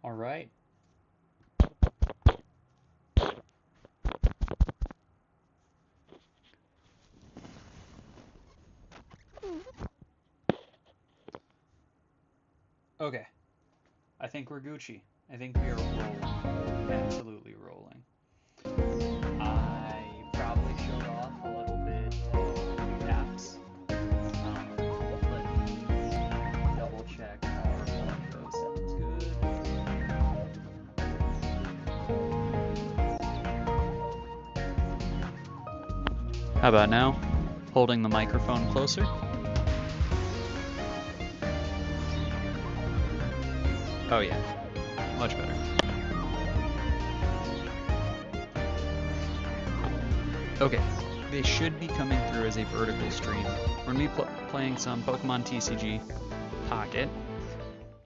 All right. Okay. I think we're Gucci. I think we are rolling. Absolutely rolling. I probably showed off a little bit of apps. Let me double check our audio sounds good. How about now? Holding the microphone closer. Oh yeah, much better. Okay, they should be coming through as a vertical stream. We're going to be playing some Pokemon TCG Pocket,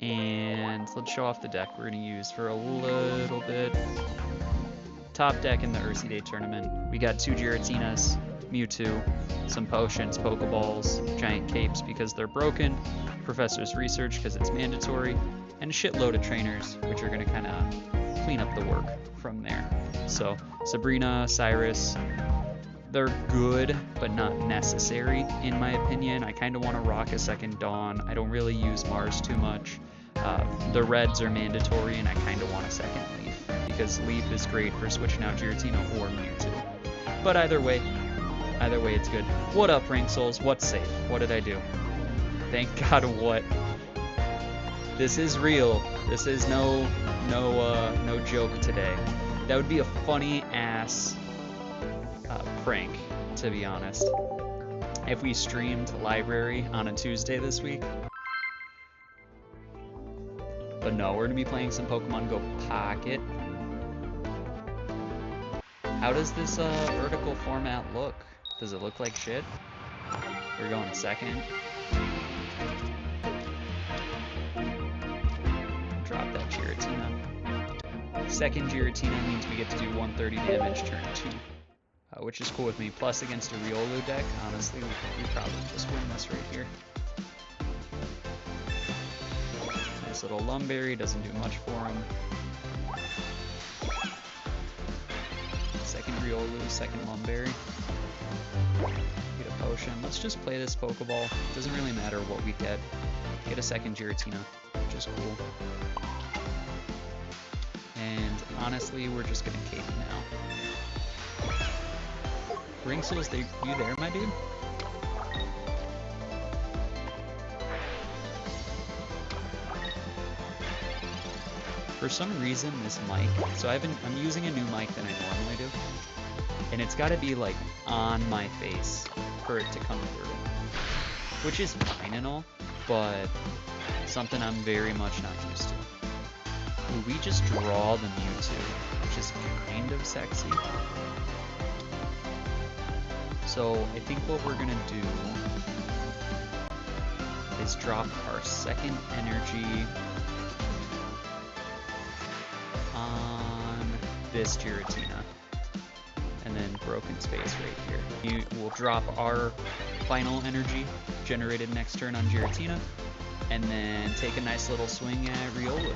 and let's show off the deck we're going to use for a little bit. Top deck in the Ursi Day tournament. We got 2 Giratinas, Mewtwo, some potions, Pokeballs, giant capes because they're broken, Professor's Research because it's mandatory, and a shitload of trainers, which are going to kind of clean up the work from there. So Sabrina, Cyrus, they're good, but not necessary, in my opinion. I kind of want to rock a second Dawn. I don't really use Mars too much. The reds are mandatory, and I kind of want a second Leaf, because Leaf is great for switching out Giratina or Mewtwo. But either way it's good. What up, Ring Souls? What's safe? What did I do? Thank God, what? This is real. This is no joke today. That would be a funny ass prank, to be honest. If we streamed Library on a Tuesday this week. But no, we're gonna be playing some Pokemon Go Pocket. How does this vertical format look? Does it look like shit? We're going second. Drop that Giratina. Second Giratina means we get to do 130 damage turn 2. Which is cool with me. Plus, against a Riolu deck, honestly, we probably just win this right here. Nice little Lumberry, doesn't do much for him. Second Riolu, second Lumberry. Get a potion. Let's just play this Pokeball. Doesn't really matter what we get. Get a second Giratina, which is cool. And honestly, we're just gonna cape now. Ring Souls, you there, my dude? For some reason, this mic, so I'm using a new mic than I normally do, and it's got to be like on my face for it to come through, which is fine and all, but something I'm very much not used to. Ooh, we just draw the Mewtwo, which is kind of sexy. So I think what we're gonna do is drop our second energy on this Giratina, and then Broken Space right here. We'll drop our final energy generated next turn on Giratina, and then take a nice little swing at Riolu.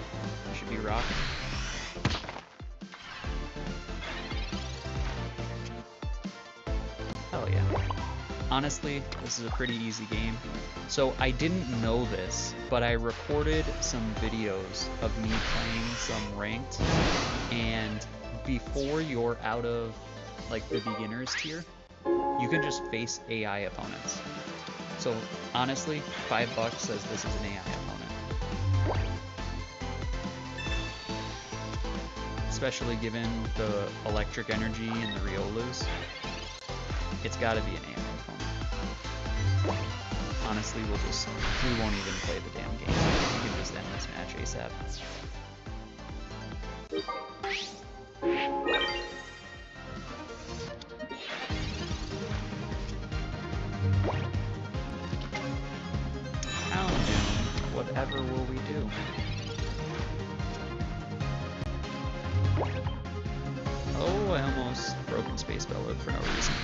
Should be rocking. Hell yeah. Honestly, this is a pretty easy game. So I didn't know this, but I recorded some videos of me playing some ranked, and before you're out of like the beginners tier, you can just face AI opponents. So honestly, $5 says this is an AI opponent. Especially given the electric energy and the Riolus. It's gotta be an AI opponent. Honestly, we won't even play the damn game. We can just end this match ASAP. Houndoom, whatever will we do? Oh, I almost Broken Space Bellowed for no reason.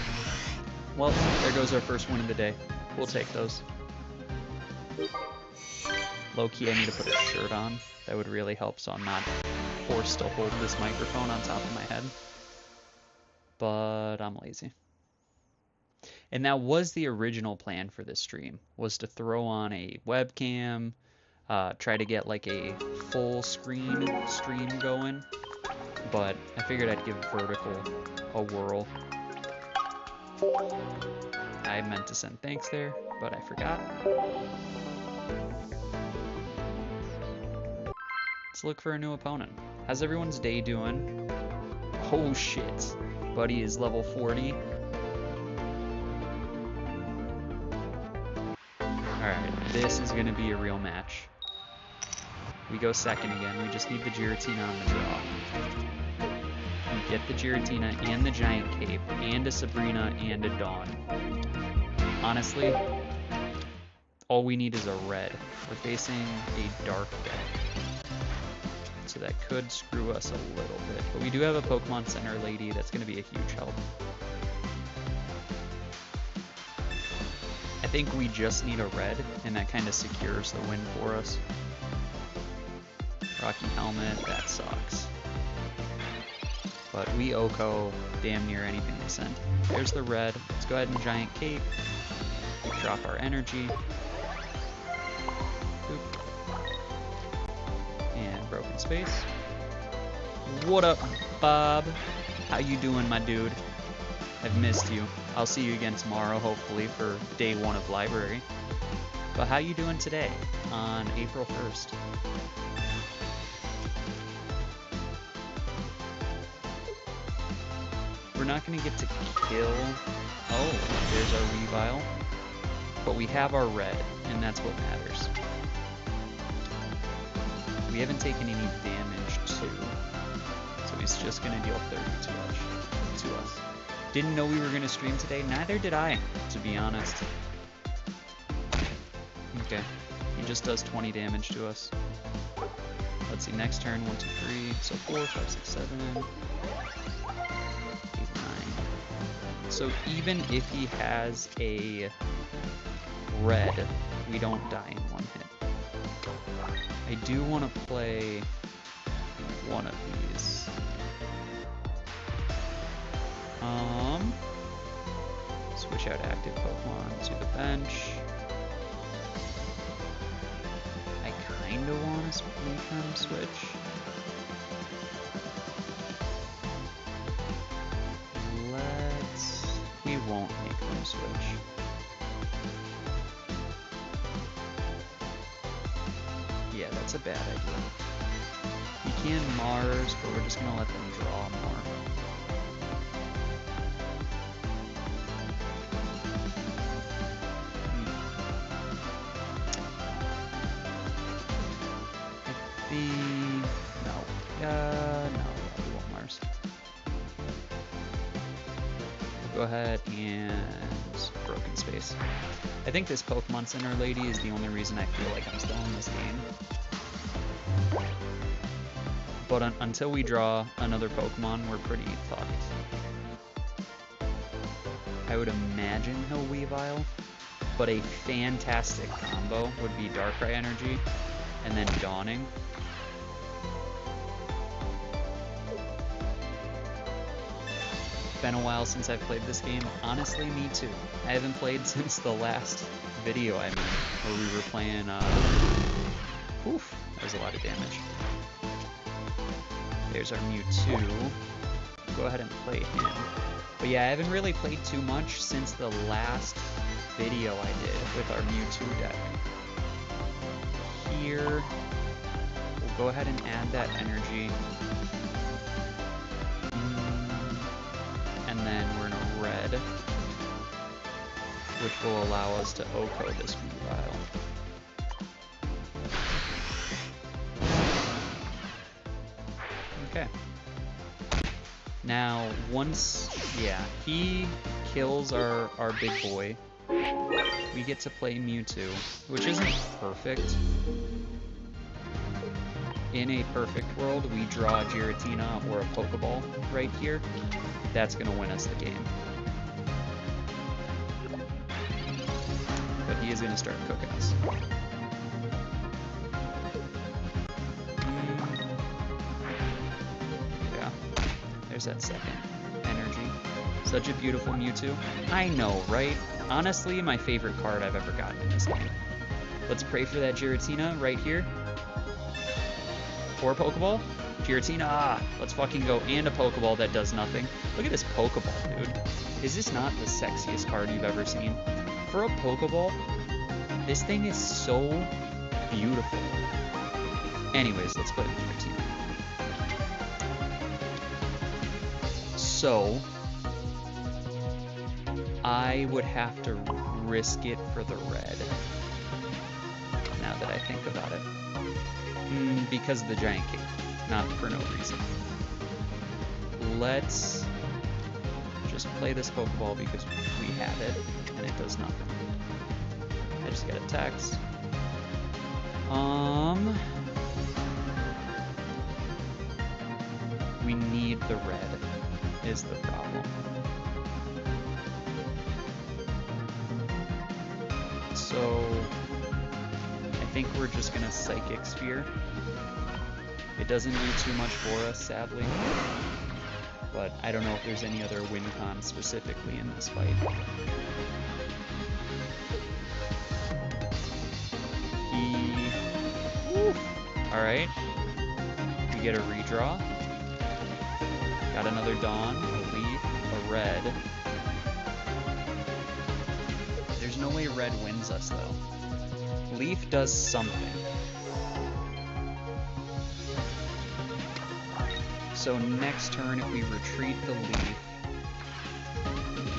Well, there goes our first win of the day. We'll take those. Low-key, I need to put a shirt on. That would really help so I'm not forced to hold this microphone on top of my head. But I'm lazy. And that was the original plan for this stream, was to throw on a webcam, try to get like a full screen stream going, but I figured I'd give vertical a whirl. I meant to send thanks there, but I forgot. Let's look for a new opponent. How's everyone's day doing? Oh shit, buddy is level 40. Alright, this is gonna be a real match. We go second again, we just need the Giratina on the draw. We get the Giratina and the Giant Cape, and a Sabrina and a Dawn. Honestly, all we need is a red. We're facing a dark deck, so that could screw us a little bit. But we do have a Pokemon Center lady that's going to be a huge help. I think we just need a red, and that kind of secures the win for us. Rocky Helmet, that sucks. But we OHKO damn near anything we send. There's the red. Let's go ahead and Giant Cape. Drop our energy. Boop. And Broken Space. What up, Bob? How you doing, my dude? I've missed you. I'll see you again tomorrow, hopefully, for day 1 of library. But how you doing today, on April 1st? We're not going to get to kill... Oh, there's our Weavile. But we have our red, and that's what matters. We haven't taken any damage too, so he's just going to deal 30 to us. Didn't know we were going to stream today, neither did I, to be honest. Okay, he just does 20 damage to us. Let's see, next turn, 1, 2, 3, so 4, 5, 6, 7, 8, 9. So even if he has a red, we don't die in 1 hit. I do want to play one of these. Switch out active Pokemon to the bench. I kinda want to make them switch. We won't make them switch. Yeah, that's a bad idea. We can Mars, but we're just gonna let them draw more. No, we won't Mars. We'll go ahead and Broken Space. I think this Pokemon Center lady is the only reason I feel like I'm still in this game. But until we draw another Pokemon, we're pretty fucked. I would imagine he'll Weavile, but a fantastic combo would be Darkrai Energy and then Dawning. Been a while since I've played this game. Honestly, me too. I haven't played since the last video I made, where we were playing, oof, that was a lot of damage. There's our Mewtwo. Go ahead and play him. But yeah, I haven't really played too much since the last video I did with our Mewtwo deck. Here, we'll go ahead and add that energy. And then we're in a red, which will allow us to OHKO this Weavile. Okay. Now, once, yeah, he kills our big boy, we get to play Mewtwo, which isn't perfect. In a perfect world, we draw a Giratina or a Pokeball right here. That's going to win us the game. But he is going to start cooking us. There's that second energy. Such a beautiful Mewtwo. I know, right? Honestly, my favorite card I've ever gotten in this game. Let's pray for that Giratina right here. For a Pokeball. Giratina, let's fucking go. And a Pokeball that does nothing. Look at this Pokeball, dude. Is this not the sexiest card you've ever seen? For a Pokeball, this thing is so beautiful. Anyways, let's play with Giratina. So, I would have to risk it for the red. Now that I think about it. Because of the giant cape, not for no reason. Let's just play this Pokeball because we have it, and it does nothing. I just get a text. We need the red, is the problem. So, I think we're just gonna Psychic Sphere. It doesn't do too much for us, sadly. But I don't know if there's any other win con specifically in this fight. Alright. We get a redraw. Got another Dawn, a Leaf, a Red. There's no way Red wins us, though. Leaf does something. So next turn, if we retreat the Leaf,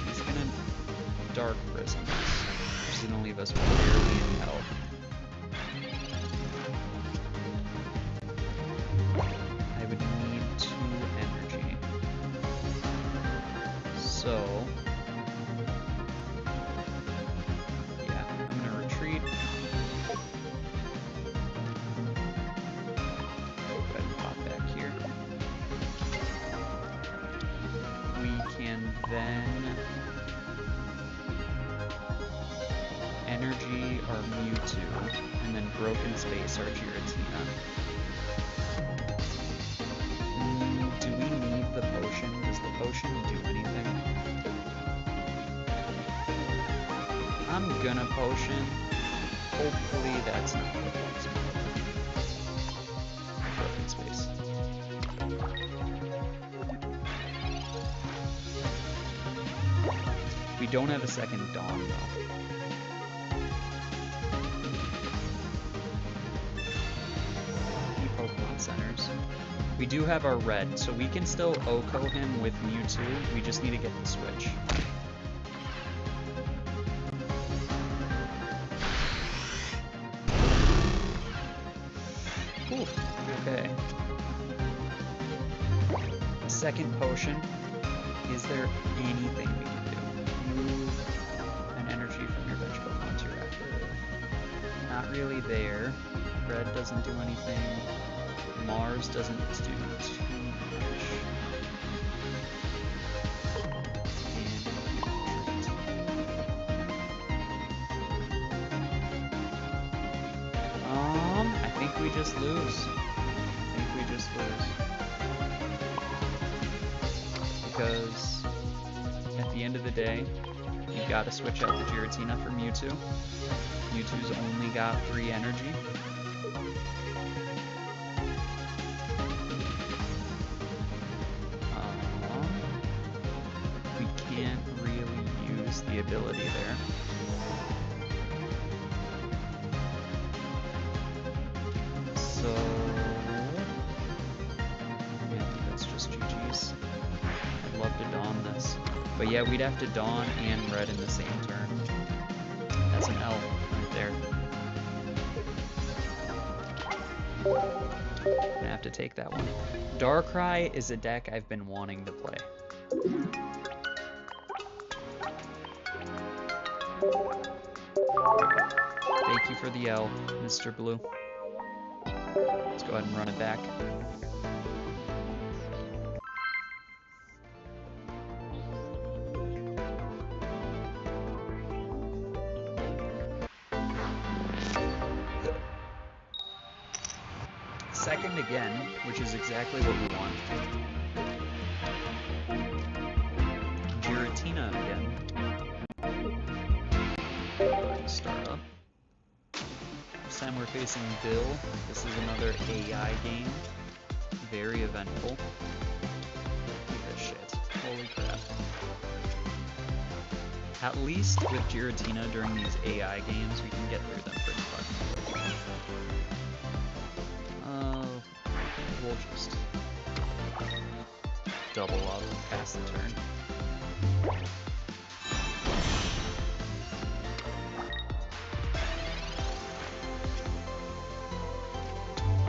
he's gonna Dark Prism, which is gonna leave us barely in health. I would need 2 energy. So, yeah, I'm gonna retreat. Go ahead and pop back here. We can then energy our Mewtwo, and then Broken Space our Giratina. Do we need the potion? Does the potion do anything? I'm gonna potion. Hopefully that's not what it's Broken Space. We don't have a second Dawn, though. Pokemon Centers. We do have our Red, so we can still OHKO him with Mewtwo. We just need to get the switch. Oof, okay. Second potion. Is there anything we can do? Move an energy from your bench Pokemon to your active. Not really there. Red doesn't do anything. Mars doesn't do too much. I think we just lose. Because at the end of the day, you gotta switch out the Giratina for Mewtwo. Mewtwo's only got 3 energy. We can't really use the ability there. So, yeah, that's just GG's. I'd love to Dawn this. But yeah, we'd have to Dawn and Red in the same turn. That's an L right there. I'm gonna have to take that one. Darkrai is a deck I've been wanting to play. Thank you for the L, Mr. Blue. Let's go ahead and run it back. Second again, which is exactly what we want. This time we're facing Bill. This is another AI game. Very eventful. Look at this shit. Holy crap. At least with Giratina during these AI games, we can get through them pretty fucking quick. We'll just double up past the turn.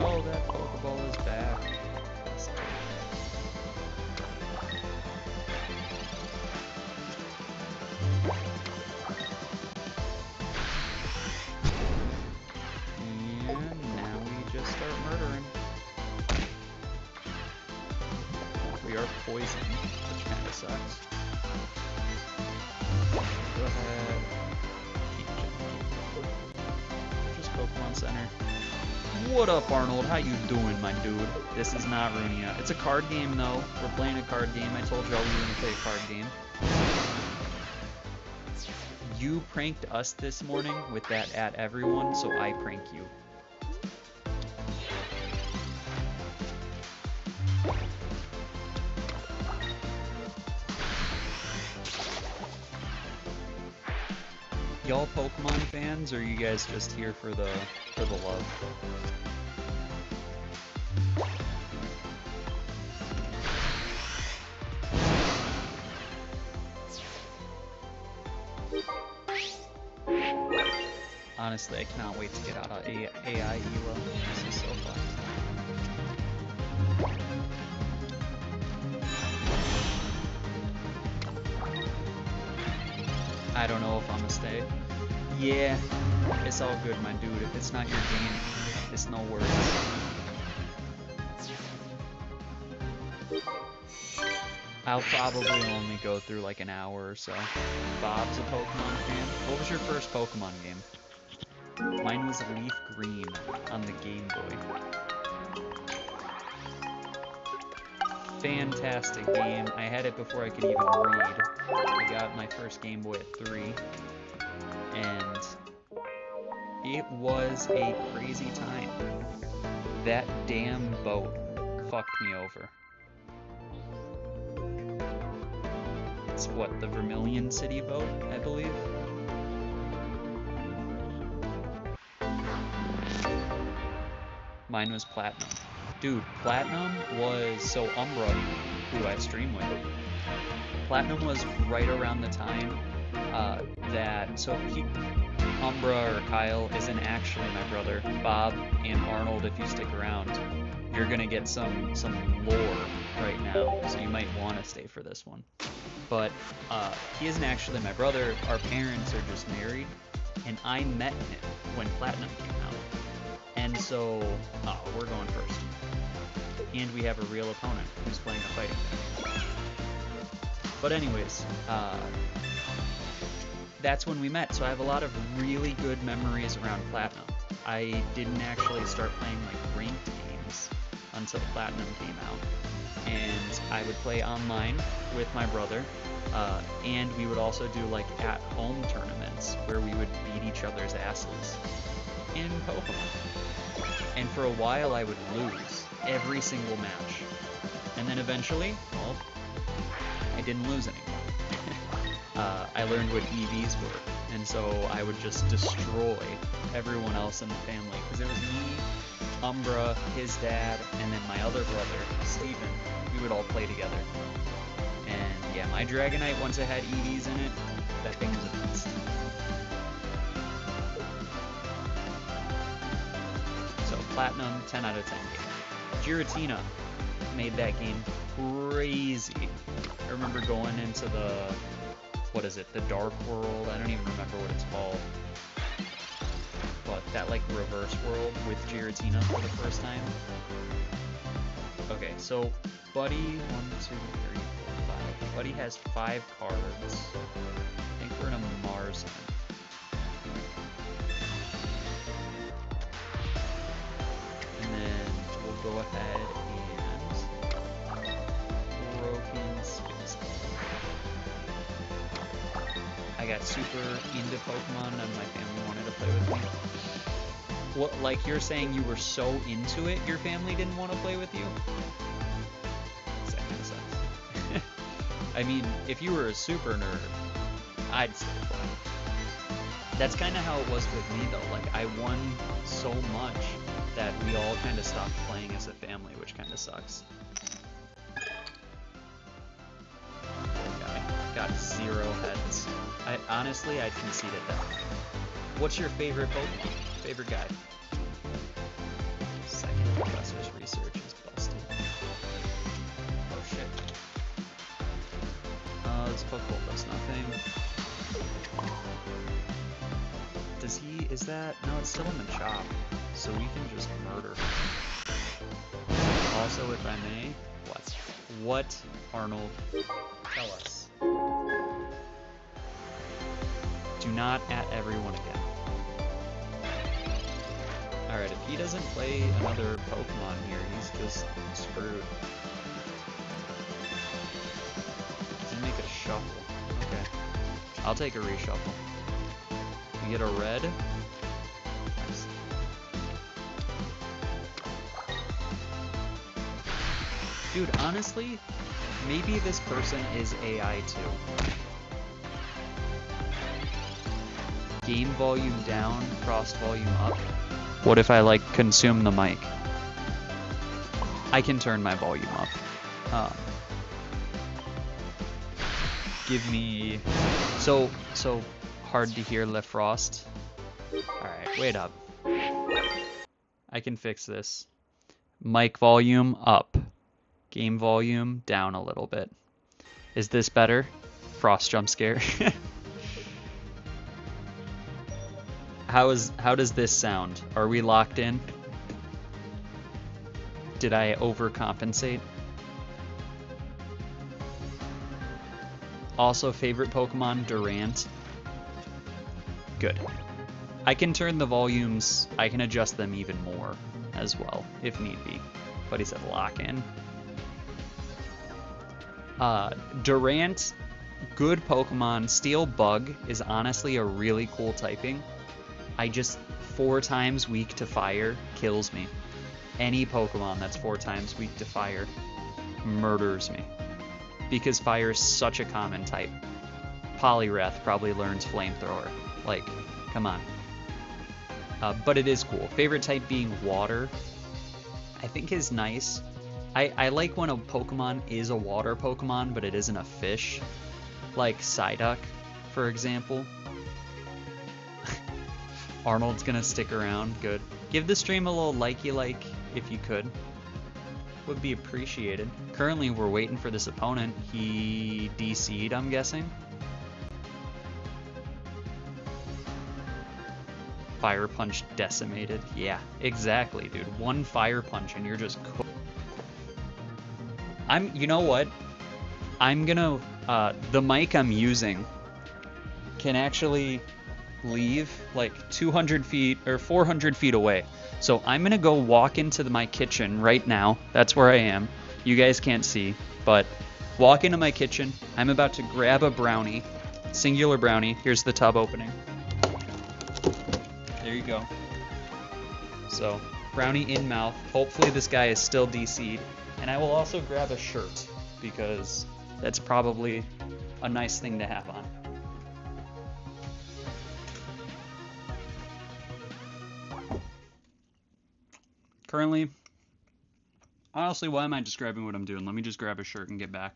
Oh, that Pokeball is back. And now we just start murdering. We are poisoned, which kind of sucks. Go ahead. Just Pokemon Center. What up, Arnold? How you doing, my dude? This is not Runia. It's a card game, though. We're playing a card game. I told y'all we were gonna play a card game. You pranked us this morning with that at everyone, so I prank you. Y'all Pokemon fans, or are you guys just here for the love? Honestly, I cannot wait to get out of AI ELO. This is so fun. I don't know if I'm gonna stay. Yeah, it's all good, my dude. If it's not your game, it's no worries. I'll probably only go through like an hour or so. Bob's a Pokemon fan. What was your first Pokemon game? Mine was Leaf Green on the Game Boy. Fantastic game. I had it before I could even read. I got my first Game Boy at 3. And it was a crazy time. That damn boat fucked me over. It's what, the Vermilion City boat, I believe? Mine was Platinum. Dude, Platinum was, so Umbra, who I stream with, Platinum was right around the time Umbra or Kyle isn't actually my brother. Bob and Arnold, if you stick around, you're gonna get some lore right now, so you might want to stay for this one. But he isn't actually my brother. Our parents are just married, and I met him when Platinum came out. And so, we're going first. And we have a real opponent who's playing a fighting game. But anyways, that's when we met, so I have a lot of really good memories around Platinum. I didn't actually start playing like ranked games until Platinum came out. And I would play online with my brother, and we would also do like at-home tournaments where we would beat each other's asses in Pokemon. And for a while I would lose every single match. And then eventually, well, I didn't lose anymore. I learned what EVs were, and so I would just destroy everyone else in the family, because it was me, Umbra, his dad, and then my other brother, Steven. We would all play together. And yeah, my Dragonite, once it had EVs in it, that thing was a beast. So Platinum, 10 out of 10 game. Giratina made that game crazy. I remember going into the, what is it, the Dark World? I don't even remember what it's called. But that like reverse world with Giratina for the first time. Okay, so Buddy, 1, 2, 3, 4, 5. Buddy has 5 cards. I think we're in a Mars then. And then we'll go ahead and Broken Space. I got super into Pokemon and my family wanted to play with me. What, like you're saying you were so into it, your family didn't want to play with you? That kind of sucks. I mean, if you were a super nerd, I'd still play. That's kind of how it was with me, though. Like, I won so much that we all kind of stopped playing as a family, which kind of sucks. Guy got 0 heads. Honestly, I'd conceded that. What's your favorite Pokemon? Favorite guy? Second professor's research is busted. Oh shit. This Pokeball does nothing. Does he, is that, no, it's still in the chop, so we can just murder him. Also, if I may, what, Arnold, tell us. Do not at everyone again. Alright, if he doesn't play another Pokemon here, he's just screwed. Does he make a shuffle? Okay. I'll take a reshuffle. We get a red. Nice. Dude, honestly, maybe this person is AI too. Game volume down, frost volume up. What if I like consume the mic? I can turn my volume up. Give me so hard to hear Lefrost. Alright, wait up. I can fix this. Mic volume up. Game volume down a little bit. Is this better? Frost jump scare. How does this sound? Are we locked in? Did I overcompensate? Also, favorite Pokemon, Durant. Good. I can turn the volumes, I can adjust them even more as well, if need be. But he said lock in. Durant, good Pokemon. Steel Bug is honestly a really cool typing. I just 4 times weak to fire kills me. Any Pokemon that's 4 times weak to fire murders me. Because fire is such a common type. Poliwrath probably learns Flamethrower. Like, come on. But it is cool. Favorite type being water, I think is nice. I like when a Pokemon is a water Pokemon, but it isn't a fish. Like Psyduck, for example. Arnold's gonna stick around. Good. Give the stream a little likey-like if you could. Would be appreciated. Currently, we're waiting for this opponent. He DC'd, I'm guessing. Fire Punch decimated. Yeah, exactly, dude. 1 Fire Punch and you're just cooked. You know what? I'm gonna, the mic I'm using can actually leave like 200 feet or 400 feet away. So I'm gonna go walk into my kitchen right now. That's where I am. You guys can't see, but walk into my kitchen. I'm about to grab a brownie, singular brownie. Here's the tub opening. There you go. So brownie in mouth. Hopefully this guy is still DC'd. And I will also grab a shirt because that's probably a nice thing to have on. Currently, honestly, why am I describing what I'm doing? Let me just grab a shirt and get back.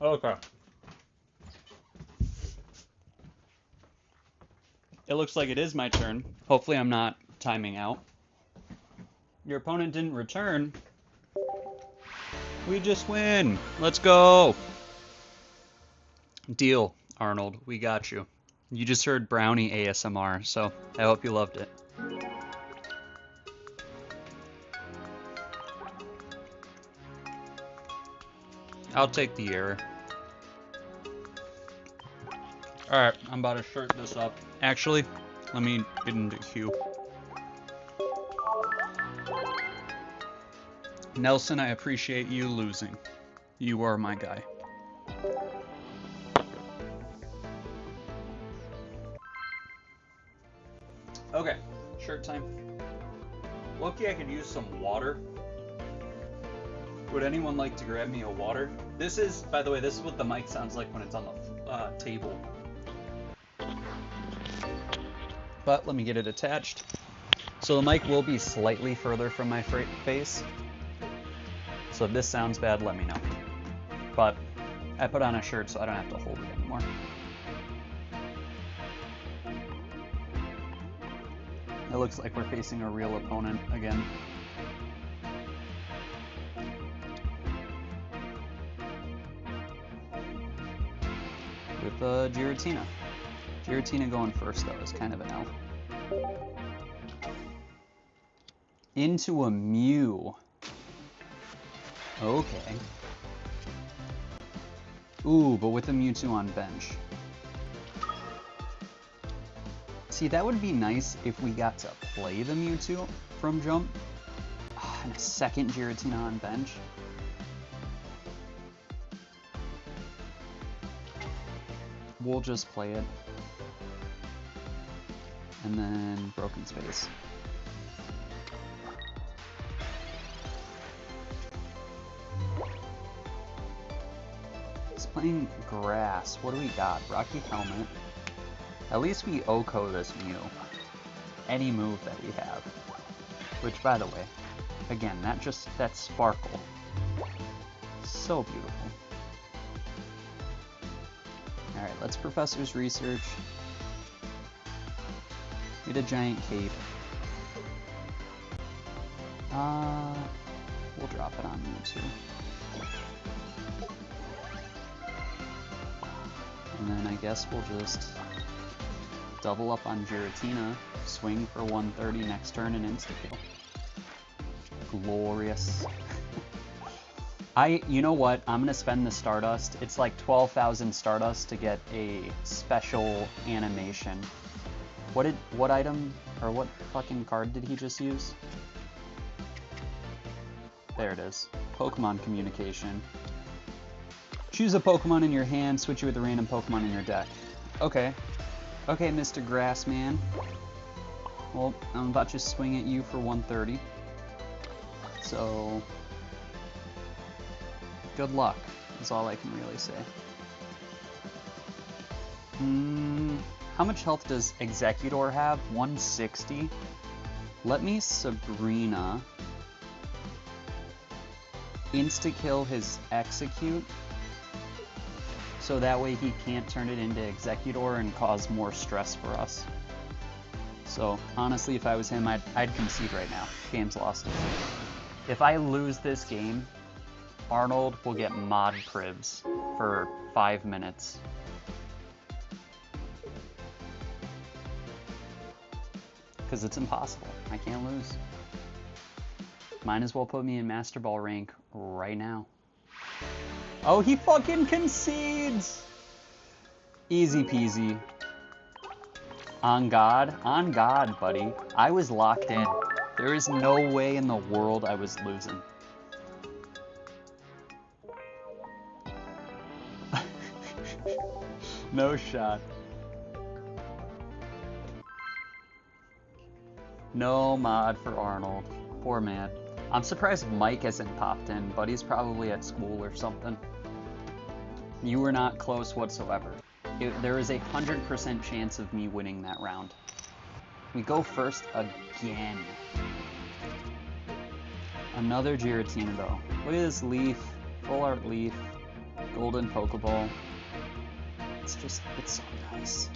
Okay. It looks like it is my turn. Hopefully I'm not timing out. Your opponent didn't return. We just win. Let's go. Deal, Arnold. We got you. You just heard brownie ASMR, so I hope you loved it. I'll take the error. Alright, I'm about to shirt this up. Actually, let me get into queue. Nelson, I appreciate you losing. You are my guy. Okay, shirt time. Lucky I could use some water. Would anyone like to grab me a water? This is, by the way, this is what the mic sounds like when it's on the table. But let me get it attached. So the mic will be slightly further from my face. So if this sounds bad, let me know. But I put on a shirt so I don't have to hold it anymore. It looks like we're facing a real opponent again. With Giratina. Giratina going first, though, is kind of an L. Into a Mew. Okay. Ooh, but with a Mewtwo on bench. See, that would be nice if we got to play the Mewtwo from jump. And a second Giratina on bench. We'll just play it. And then Broken Space. It's playing grass. What do we got? Rocky Helmet. At least we OHKO this Mew. Any move that we have. Which, by the way, again, that sparkle. So beautiful. Alright, let's Professor's Research. Get a giant cape. We'll drop it on Mewtwo. And then I guess we'll just double up on Giratina, swing for 130 next turn and insta-kill. Glorious. You know what? I'm gonna spend the Stardust. It's like 12,000 Stardust to get a special animation. What item, or what fucking card did he just use? There it is. Pokemon Communication. Choose a Pokemon in your hand, switch it with a random Pokemon in your deck. Okay. Okay, Mr. Grassman. Well, I'm about to swing at you for 130. So, good luck, is all I can really say. How much health does Executor have? 160? Let me Sabrina insta-kill his Execute, so that way he can't turn it into Executor and cause more stress for us. So, honestly, if I was him, I'd concede right now. Game's lost. If I lose this game, Arnold will get mod privs for 5 minutes. Because it's impossible. I can't lose. Might as well put me in Masterball rank right now. Oh, he fucking concedes! Easy peasy. On God, buddy. I was locked in. There is no way in the world I was losing. No shot. No mod for Arnold. Poor man. I'm surprised Mike hasn't popped in, but he's probably at school or something. You were not close whatsoever. There is a 100% chance of me winning that round. We go first again. Another Giratina though. Look at this leaf. Full art leaf. Golden Pokeball. It's so nice.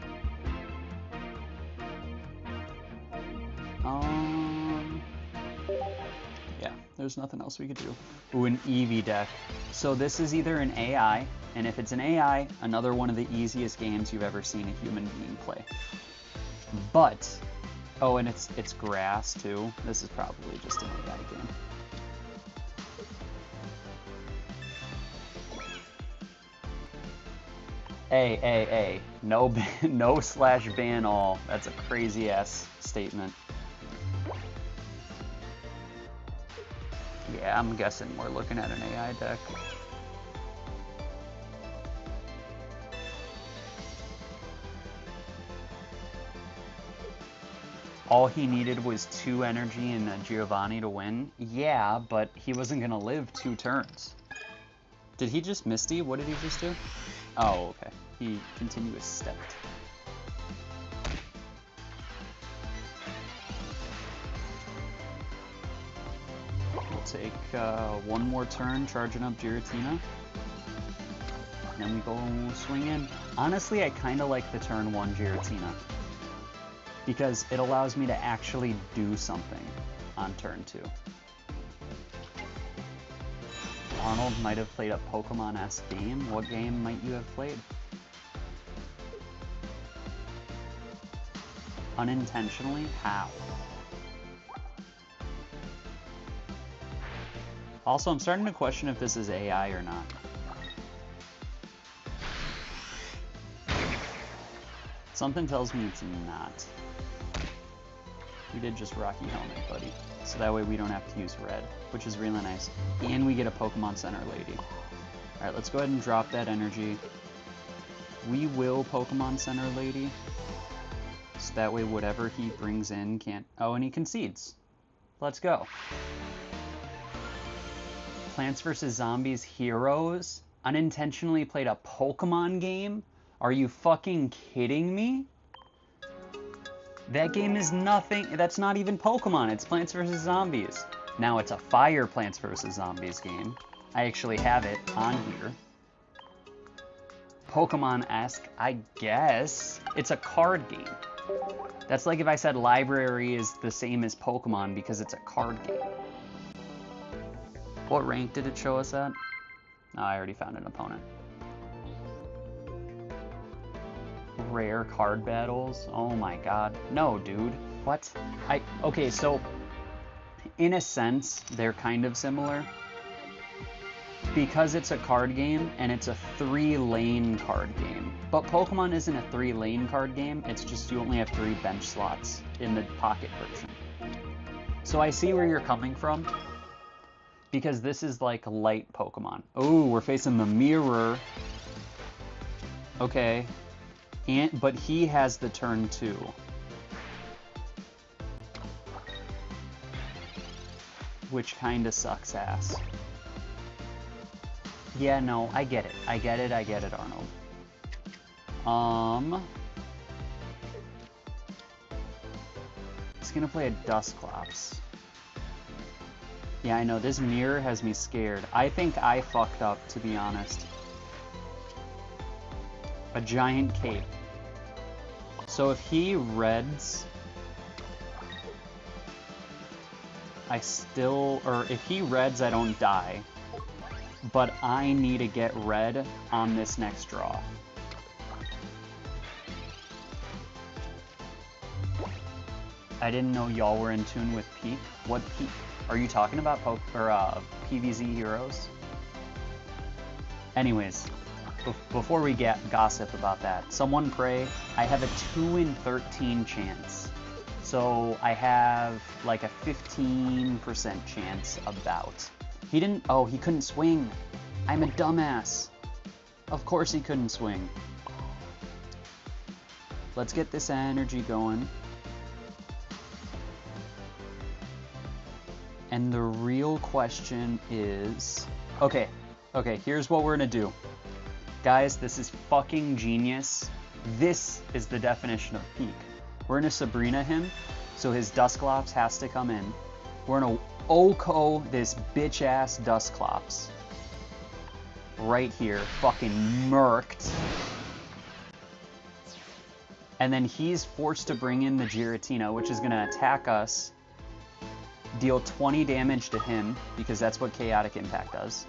Yeah, there's nothing else we could do. Ooh, an Eevee deck. So this is either an AI, and if it's an AI, another one of the easiest games you've ever seen a human being play. But, oh, and it's grass too. This is probably just an AI game. Hey. No slash ban all. That's a crazy ass statement. Yeah, I'm guessing we're looking at an AI deck. All he needed was 2 energy and a Giovanni to win. Yeah, but he wasn't gonna live 2 turns. Did he just Misty? What did he just do? Oh, okay. He continuous stepped. We'll take 1 more turn, charging up Giratina. And then we go swing in. Honestly, I kind of like the turn 1 Giratina, because it allows me to actually do something on turn 2. Arnold might have played a Pokemon-esque game. What game might you have played? Unintentionally? How? Also, I'm starting to question if this is AI or not. Something tells me it's not. We did just Rocky Helmet, buddy. So that way we don't have to use red, which is really nice. And we get a Pokemon Center Lady. Alright, let's go ahead and drop that energy. We will Pokemon Center Lady. So that way whatever he brings in can't... Oh, and he concedes. Let's go. Plants vs. Zombies Heroes? Unintentionally played a Pokemon game? Are you fucking kidding me? That game is nothing. That's not even Pokemon. It's Plants vs. Zombies. Now it's a Fire Plants vs. Zombies game. I actually have it on here. Pokemon-esque, I guess. It's a card game. That's like if I said library is the same as Pokemon because it's a card game. What rank did it show us at? Oh, I already found an opponent. Rare card battles? Oh my god. No, dude. What? Okay, so in a sense, they're kind of similar. Because it's a card game, and it's a 3-lane card game. But Pokemon isn't a 3-lane card game, it's just you only have 3 bench slots in the pocket version. So I see where you're coming from, because this is like light Pokemon. Oh, we're facing the mirror. Okay. But he has the turn 2. Which kinda sucks ass. Yeah, no, I get it. I get it, Arnold. He's gonna play a Dusclops. Yeah, I know, this mirror has me scared. I think I fucked up, to be honest. A giant cape. So if he reds... if he reds, I don't die. But I need to get red on this next draw. I didn't know y'all were in tune with Peak. What Peak? Are you talking about PVZ Heroes? Anyways, before we gossip about that, someone pray. I have a 2 in 13 chance. So I have like a 15% chance about. He didn't... Oh, he couldn't swing. I'm a dumbass. Of course he couldn't swing. Let's get this energy going. And the real question is... Okay, here's what we're gonna do. Guys, this is fucking genius. This is the definition of peak. We're gonna Sabrina him, so his Dusclops has to come in. We're gonna Oko this bitch-ass Dusclops. Right here, fucking murked. And then he's forced to bring in the Giratina, which is gonna attack us, deal 20 damage to him, because that's what Chaotic Impact does.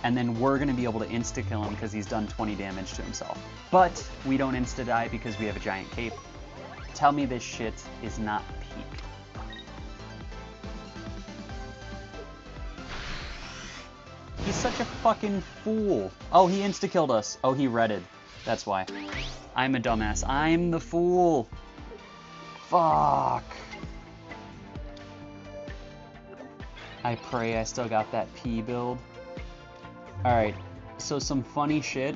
And then we're gonna be able to insta-kill him because he's done 20 damage to himself. But we don't insta-die because we have a giant cape. Tell me this shit is not peak. He's such a fucking fool. Oh, he insta-killed us. Oh, he redded. That's why. I'm a dumbass. I'm the fool. Fuck. I pray I still got that P build. Alright, so some funny shit.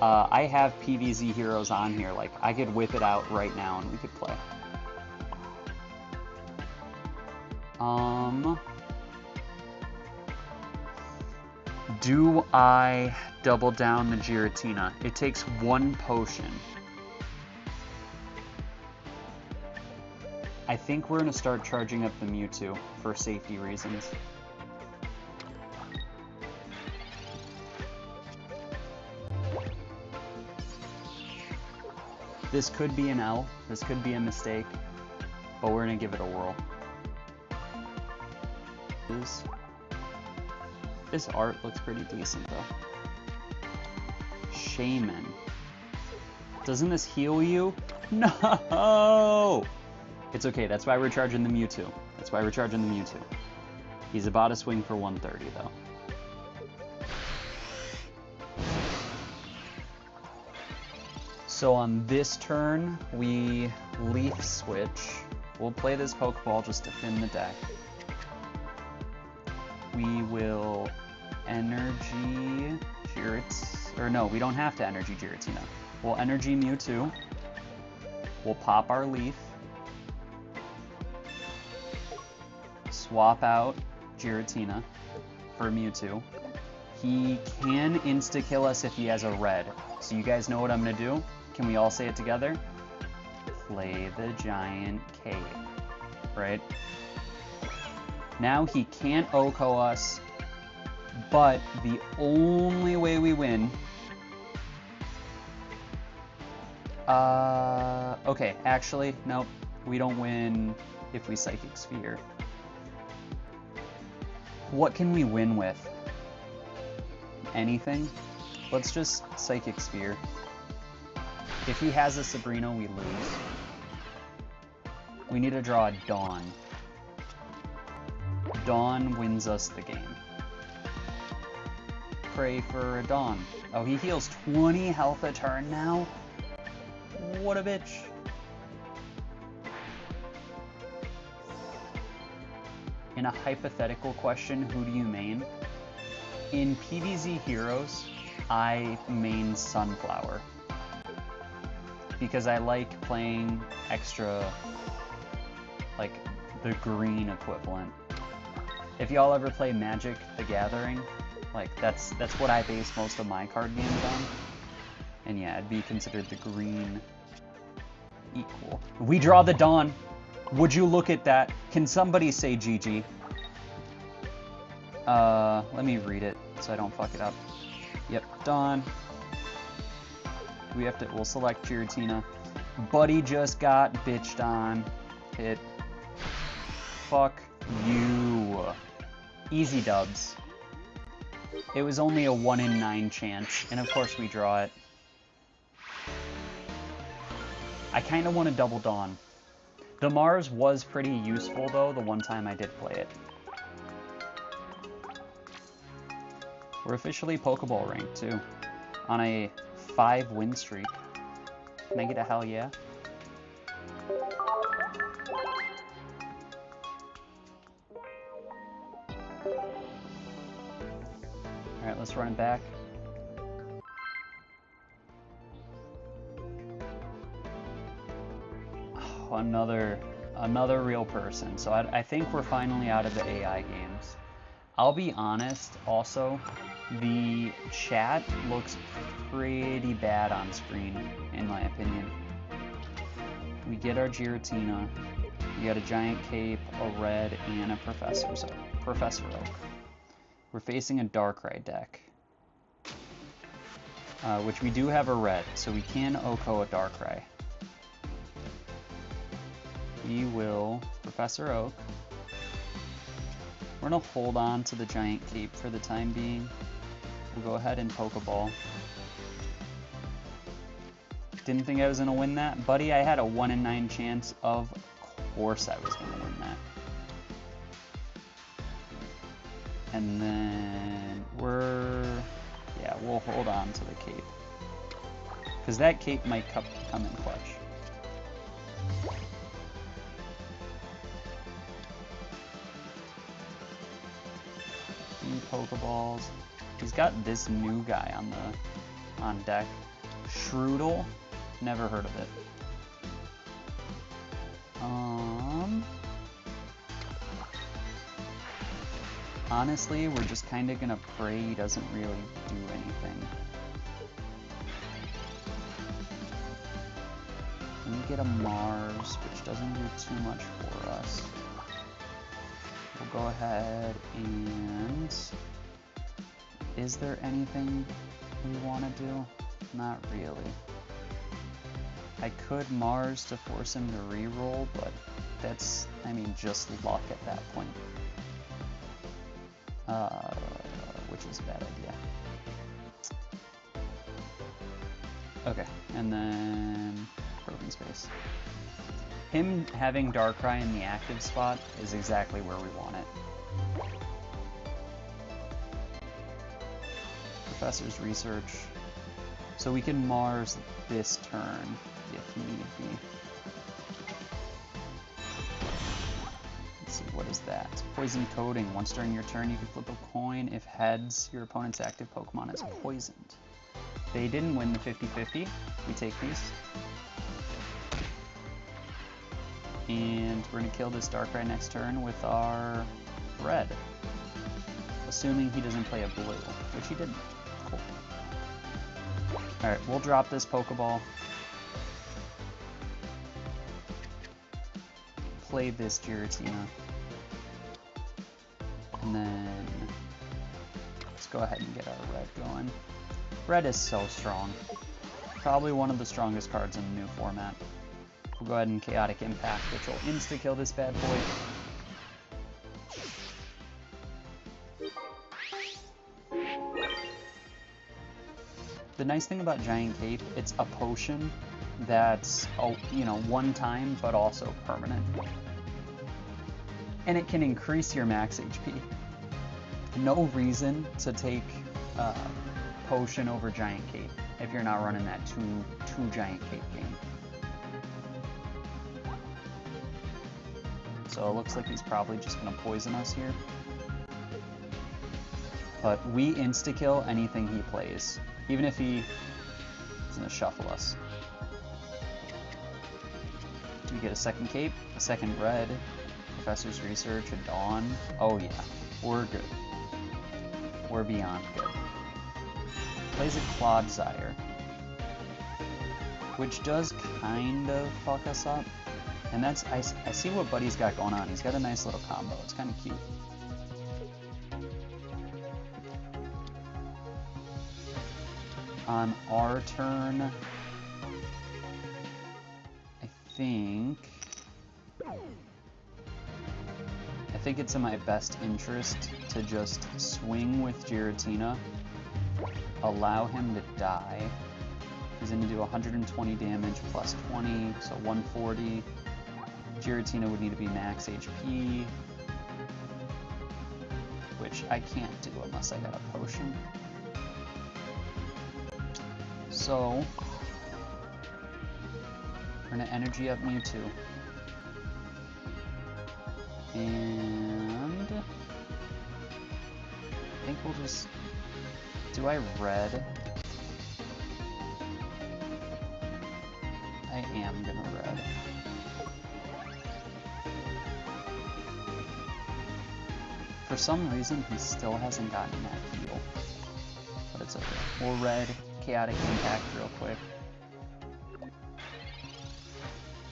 I have PvZ heroes on here. Like, I could whip it out right now and we could play. Do I double down the Giratina? It takes 1 potion. I think we're going to start charging up the Mewtwo for safety reasons. This could be an L, this could be a mistake, but we're going to give it a whirl. This art looks pretty decent though. Shaman. Doesn't this heal you? No! It's okay, that's why we're charging the Mewtwo. That's why we're charging the Mewtwo. He's about to swing for 130 though. So on this turn, we Leaf Switch. We'll play this Pokeball just to thin the deck. We will Energy Giratina, or no, we don't have to Energy Giratina. We'll Energy Mewtwo. We'll pop our Leaf. Swap out Giratina for Mewtwo. He can insta-kill us if he has a red. So you guys know what I'm gonna do? Can we all say it together? Play the Giant Cape, right? Now he can't OHKO us, but the only way we win... okay, actually, nope. We don't win if we Psychic Sphere. What can we win with? Anything? Let's just Psychic Sphere. If he has a Sabrina, we lose. We need to draw a Dawn. Dawn wins us the game. Pray for a Dawn. Oh, he heals 20 health a turn now? What a bitch. In a hypothetical question, who do you main? In PvZ Heroes, I main Sunflower. Because I like playing extra, like, the green equivalent. If y'all ever play Magic the Gathering, like, that's what I base most of my card games on. And yeah, it'd be considered the green equal. We draw the Dawn! Would you look at that? Can somebody say GG? Let me read it so I don't fuck it up. Yep, Dawn. We'll select Giratina. Buddy just got bitched on. Hit. Fuck you. Easy dubs. It was only a 1 in 9 chance, and of course we draw it. I kinda want to double Dawn. The Mars was pretty useful though, the one time I did play it. We're officially Pokeball ranked too. On a 5 win streak. Can I get a hell yeah? Alright, let's run it back. Oh, another real person. So I think we're finally out of the AI games. I'll be honest, also, the chat looks pretty bad on screen, in my opinion. We get our Giratina, we got a Giant Cape, a red, and a Professor Oak. We're facing a Darkrai deck, which we do have a red, so we can OHKO a Darkrai. We will Professor Oak. We're going to hold on to the Giant Cape for the time being. We'll go ahead and Pokeball. Didn't think I was going to win that. Buddy, I had a 1 in 9 chance. Of course I was going to win that. And then we'll hold on to the Cape. Because that Cape might come in clutch. Pokeballs. He's got this new guy on deck. Strudel? Never heard of it. Honestly, we're just kind of gonna pray he doesn't really do anything. We get a Mars, which doesn't do too much for us. We'll go ahead and... Is there anything we want to do? Not really. I could Mars to force him to reroll, but that's, I mean, just luck at that point. Which is a bad idea. Okay, and then Broken Space. Him having Darkrai in the active spot is exactly where we want it. Professor's Research. So we can Mars this turn if need be. Let's see, what is that? Poison Coating. Once during your turn, you can flip a coin. If heads, your opponent's active Pokemon is poisoned. They didn't win the 50-50. We take these. And we're going to kill this Darkrai next turn with our red. Assuming he doesn't play a blue, which he didn't. Cool. Alright, we'll drop this Pokeball. Play this Giratina. And then let's go ahead and get our red going. Red is so strong. Probably one of the strongest cards in the new format. We'll go ahead and Chaotic Impact, which will insta-kill this bad boy. The nice thing about Giant Cape, it's a potion that's, you know, one time, but also permanent. And it can increase your max HP. No reason to take potion over Giant Cape if you're not running that two Giant Cape game. So it looks like he's probably just going to poison us here. But we insta-kill anything he plays, even if he is going to shuffle us. We get a second cape, a second red, Professor's Research, a Dawn. Oh yeah, we're good. We're beyond good. Plays a Clodsire, which does kind of fuck us up. And that's, I see what Buddy's got going on. He's got a nice little combo. It's kind of cute. On our turn, I think it's in my best interest to just swing with Giratina, allow him to die. He's going to do 120 damage plus 20, so 140. Giratina would need to be max HP, which I can't do unless I got a potion. So, we're going to energy up Mewtwo. And I think we'll just... Do I red? I am going to red. For some reason, he still hasn't gotten that heal. But it's okay. We'll red, Chaotic Impact real quick.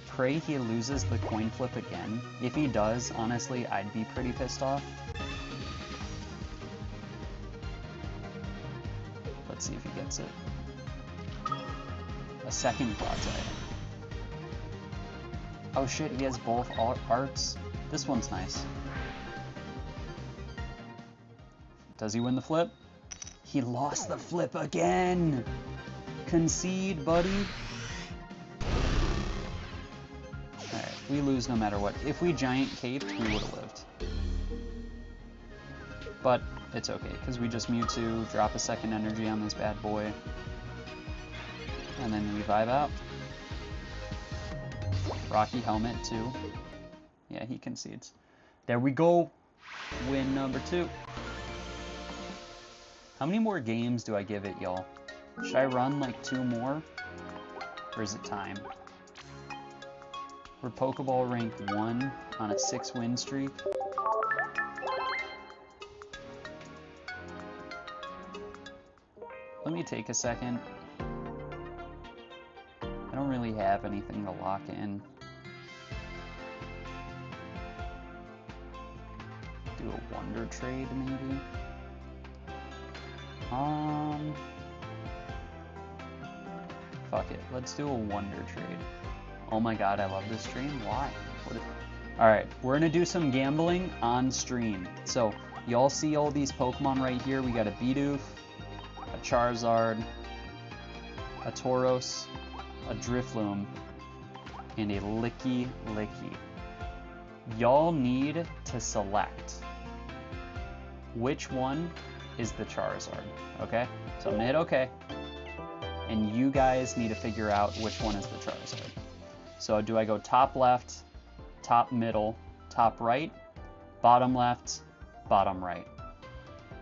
Pray he loses the coin flip again. If he does, honestly, I'd be pretty pissed off. Let's see if he gets it. A second Clodsire. Oh shit, he has both arts. This one's nice. Does he win the flip? He lost the flip again! Concede, buddy. Alright, we lose no matter what. If we Giant Caped, we would have lived. But it's okay, because we just Mewtwo, drop a second energy on this bad boy, and then we vibe out. Rocky Helmet, too. Yeah, he concedes. There we go! Win number 2. How many more games do I give it, y'all? Should I run like 2 more? Or is it time? We're Pokeball rank 1 on a 6-win streak. Let me take a second. I don't really have anything to lock in. Do a wonder trade, maybe? Fuck it. Let's do a wonder trade. Oh my god, I love this stream. Why? Alright, we're gonna do some gambling on stream. So, y'all see all these Pokemon right here. We got a Bidoof, a Charizard, a Tauros, a Drifloon, and a Licky Licky. Y'all need to select which one is the Charizard, okay? So I'm gonna hit OK, and you guys need to figure out which one is the Charizard. So do I go top left, top middle, top right, bottom left, bottom right?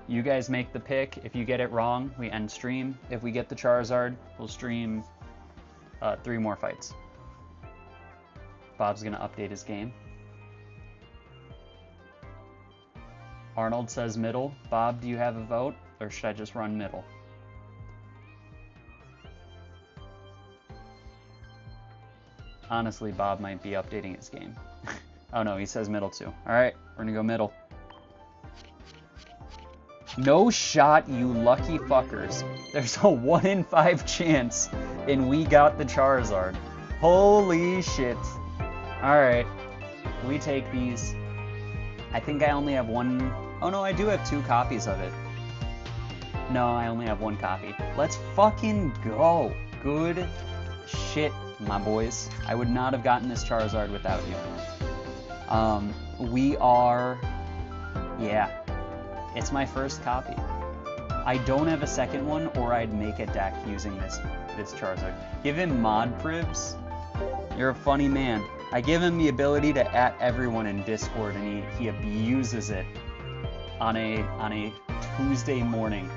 You guys make the pick. If you get it wrong, we end stream. If we get the Charizard, we'll stream 3 more fights. Bob's gonna update his game. Arnold says middle. Bob, do you have a vote, or should I just run middle? Honestly, Bob might be updating his game. Oh no, he says middle too. Alright, we're gonna go middle. No shot, you lucky fuckers. There's a 1 in 5 chance, and we got the Charizard. Holy shit. Alright, we take these. I think I only have 1... Oh no, I do have 2 copies of it. No, I only have 1 copy. Let's fucking go. Good shit, my boys. I would not have gotten this Charizard without you. We are... Yeah. It's my first copy. I don't have a second one, or I'd make a deck using this Charizard. Give him mod privs. You're a funny man. I give him the ability to @ everyone in Discord, and he abuses it on a Tuesday morning.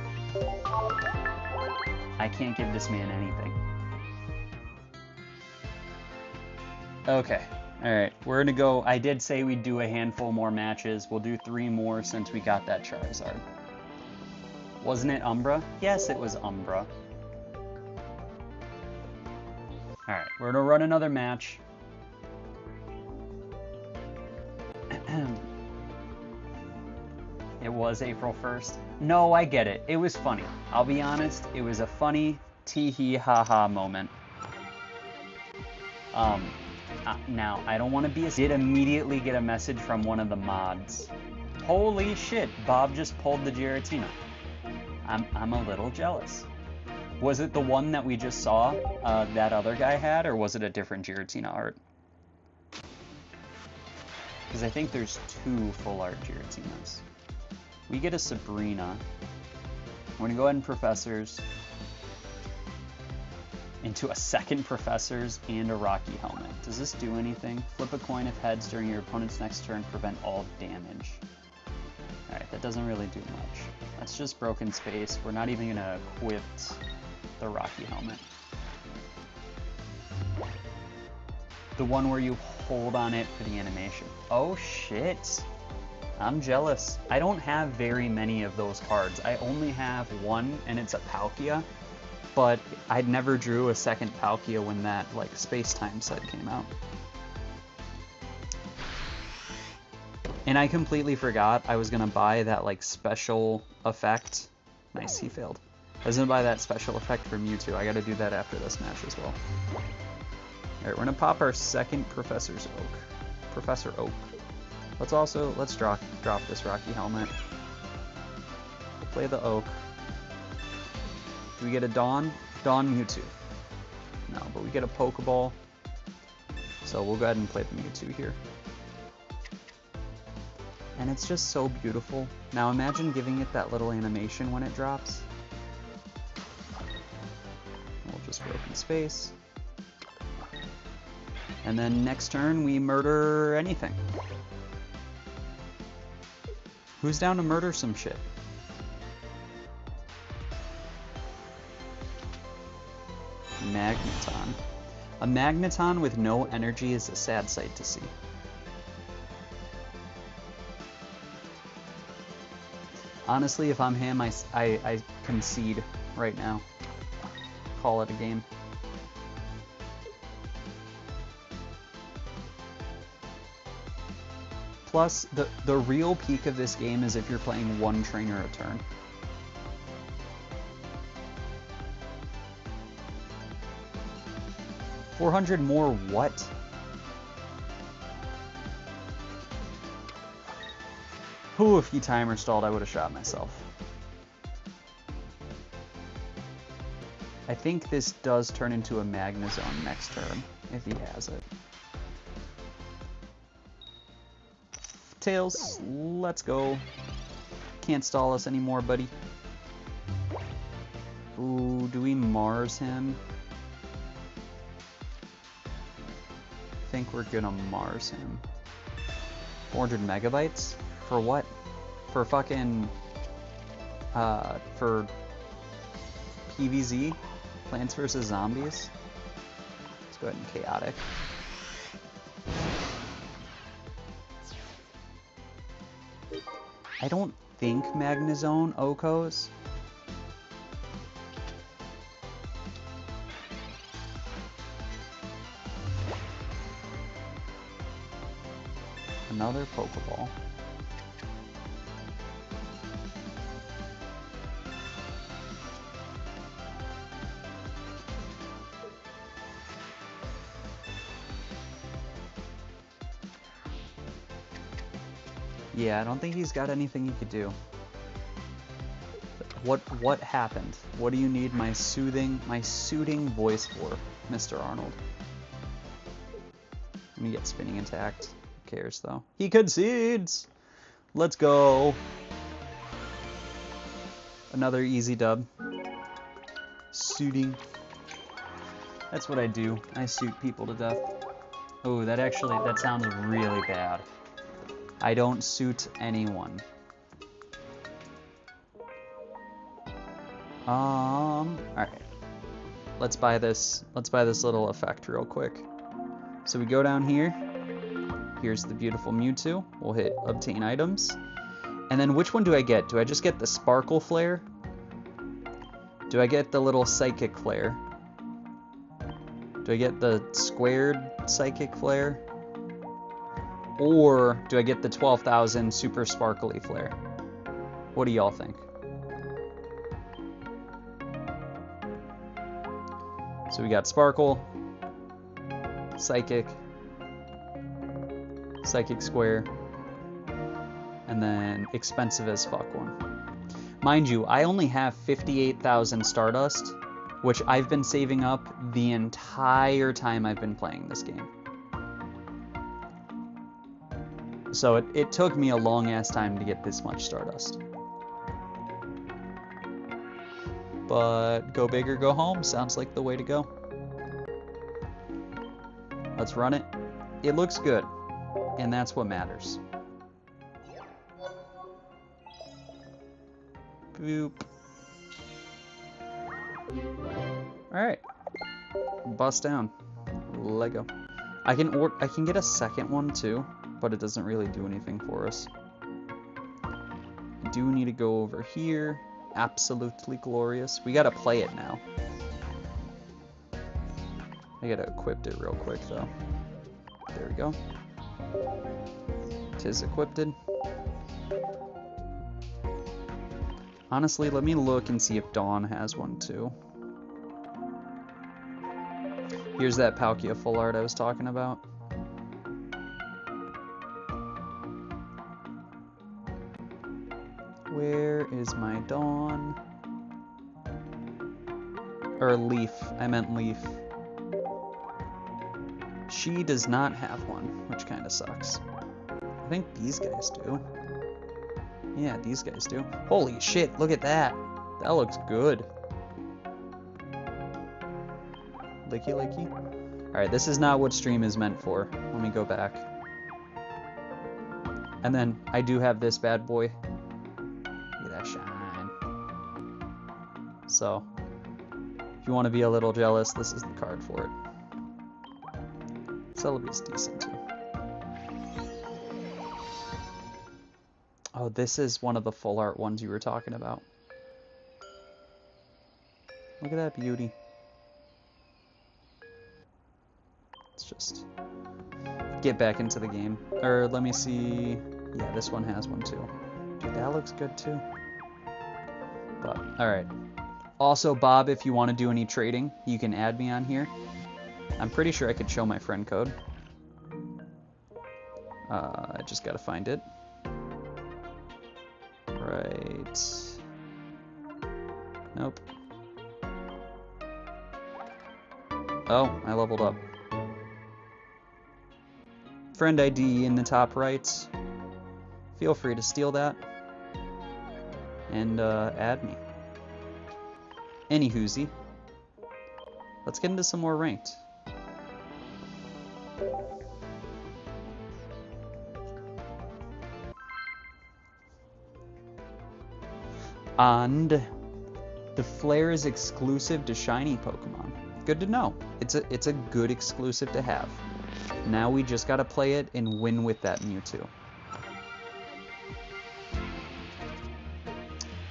I can't give this man anything. Okay, alright, we're gonna go. I did say we'd do a handful more matches. We'll do 3 more since we got that Charizard. Wasn't it Umbra? Yes, it was Umbra. Alright, we're gonna run another match. It was April 1st. No, I get it. It was funny. I'll be honest, it was a funny tee-hee ha-ha moment. Now, I don't want to be a... Did immediately get a message from one of the mods. Holy shit, Bob just pulled the Giratina. I'm a little jealous. Was it the one that we just saw that other guy had, or was it a different Giratina art? Because I think there's 2 full art Giratinas. We get a Sabrina. We're going to go ahead and Professors. Into a second Professors and a Rocky Helmet. Does this do anything? Flip a coin if heads during your opponent's next turn. Prevent all damage. Alright, that doesn't really do much. That's just broken space. We're not even going to equip the Rocky Helmet. The one where you hold on it for the animation. Oh shit. I'm jealous. I don't have very many of those cards. I only have 1, and it's a Palkia. But I never drew a second Palkia when that, like, Space-Time set came out. And I completely forgot I was gonna buy that, like, special effect. Nice, he failed. I was gonna buy that special effect from Mewtwo. I gotta do that after this match as well. Alright, we're gonna pop our second Professor Oak. Let's drop this Rocky Helmet. We'll play the Oak. Do we get a Dawn? Dawn Mewtwo. No, but we get a Pokeball. So we'll go ahead and play the Mewtwo here. And it's just so beautiful. Now imagine giving it that little animation when it drops. We'll just broken space. And then next turn we murder anything. Who's down to murder some shit? Magneton. A Magneton with no energy is a sad sight to see. Honestly, if I'm him, I concede right now. Call it a game. Plus, the real peak of this game is if you're playing one trainer a turn. $400 more what? Whew, if he timer stalled, I would have shot myself. I think this does turn into a Magnezone next turn, if he has it. Tails, let's go. Can't stall us anymore, buddy. Ooh, do we Mars him? I think we're gonna Mars him. 400 megabytes? For what? For fucking... for... PvZ? Plants vs. Zombies? Let's go ahead and Chaotic. I don't think Magnezone Okos. Another Pokeball. Yeah, I don't think he's got anything he could do. What happened? What do you need my soothing voice for, Mr. Arnold? Let me get spinning attacked. Who cares though? He concedes! Let's go! Another easy dub. Suiting. That's what I do. I suit people to death. Oh, that sounds really bad. I don't suit anyone. Alright. Let's buy this little effect real quick. So we go down here. Here's the beautiful Mewtwo. We'll hit obtain items. And then which one do I get? Do I just get the Sparkle Flare? Do I get the little Psychic Flare? Do I get the squared Psychic Flare? Or do I get the 12,000 Super Sparkly Flare? What do y'all think? So we got Sparkle, Psychic, Psychic Square, and then expensive as fuck one. Mind you, I only have 58,000 Stardust, which I've been saving up the entire time I've been playing this game. So it took me a long-ass time to get this much Stardust. But go big or go home sounds like the way to go. Let's run it. It looks good, and that's what matters. Boop. Alright. Bust down. Lego. I can get a second one too, but it doesn't really do anything for us. I do need to go over here. Absolutely glorious. We gotta play it now. I gotta equip it real quick though. There we go. Tis equipped. Honestly, let me look and see if Dawn has one too. Here's that Palkia full art I was talking about. Where is my Dawn? Or Leaf. I meant Leaf. She does not have one, which kind of sucks. I think these guys do. Yeah, these guys do. Holy shit, look at that. That looks good. Licky licky. Alright, this is not what stream is meant for. Let me go back. And then I do have this bad boy. Look at that shine. So, If you want to be a little jealous, this is the card for it. Celebi's decent too. Oh, this is one of the full art ones you were talking about. Look at that beauty. Let's just get back into the game. Or let me see. Yeah, this one has one too. Dude, that looks good too. But, alright. Also, Bob, if you want to do any trading, you can add me on here. I'm pretty sure I could show my friend code. I just gotta find it. Right. Nope. Oh, I leveled up. Friend ID in the top right. Feel free to steal that. And add me. Anywhoosie. Let's get into some more ranked. And the flare is exclusive to shiny Pokemon. Good to know. It's a good exclusive to have. Now we just gotta play it and win with that Mewtwo.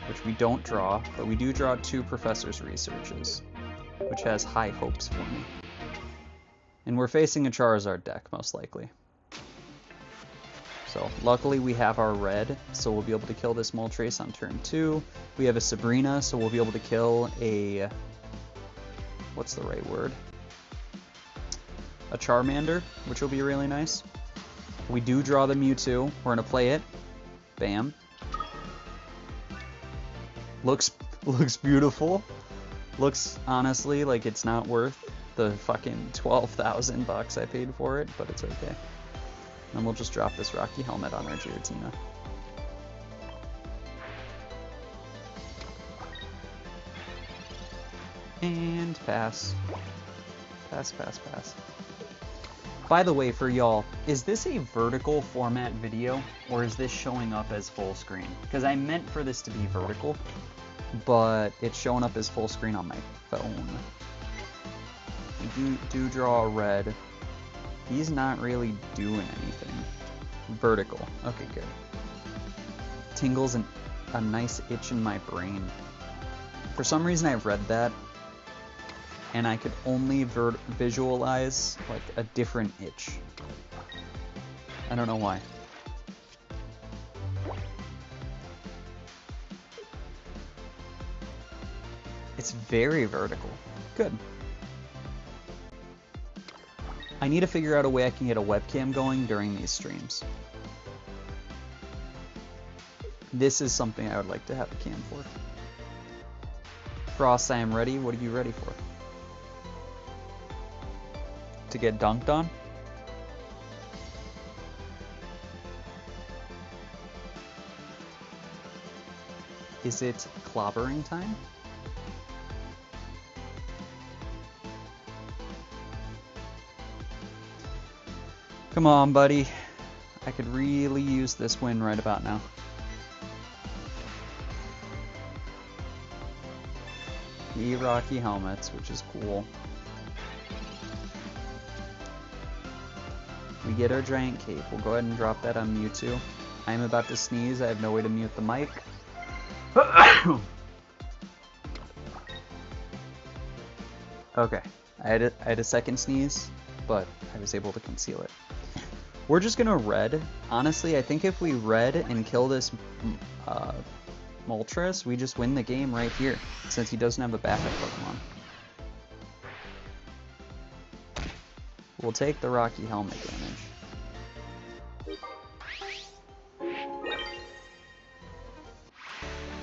Which we don't draw, but we do draw 2 Professor's Researches, which has high hopes for me. And we're facing a Charizard deck, most likely. So, luckily we have our red, so we'll be able to kill this Moltres on turn 2. We have a Sabrina, so we'll be able to kill a... what's the right word? A Charmander, which will be really nice. We do draw the Mewtwo. We're going to play it. Bam. Looks beautiful. Looks, honestly, like it's not worth the fucking 12,000 bucks I paid for it, but it's okay. And we'll just drop this Rocky Helmet on our Giratina. And pass. Pass, pass, pass. By the way, for y'all, is this a vertical format video, or is this showing up as full screen? Because I meant for this to be vertical, but it's showing up as full screen on my phone. We do draw a red. He's not really doing anything. Vertical. Okay, good. Tingles a nice itch in my brain. For some reason I read that, and I could only visualize like a different itch. I don't know why. It's very vertical. Good. I need to figure out a way I can get a webcam going during these streams. This is something I would like to have a cam for. Frost, I am ready. What are you ready for? To get dunked on? Is it clobbering time? Come on, buddy. I could really use this win right about now. Rocky helmets, which is cool. We get our giant cape. We'll go ahead and drop that on Mewtwo. I'm about to sneeze. I have no way to mute the mic. Okay. I had a second sneeze, but I was able to conceal it. We're just gonna red. Honestly, I think if we red and kill this Moltres, we just win the game right here, since he doesn't have a backup Pokemon. We'll take the Rocky Helmet damage.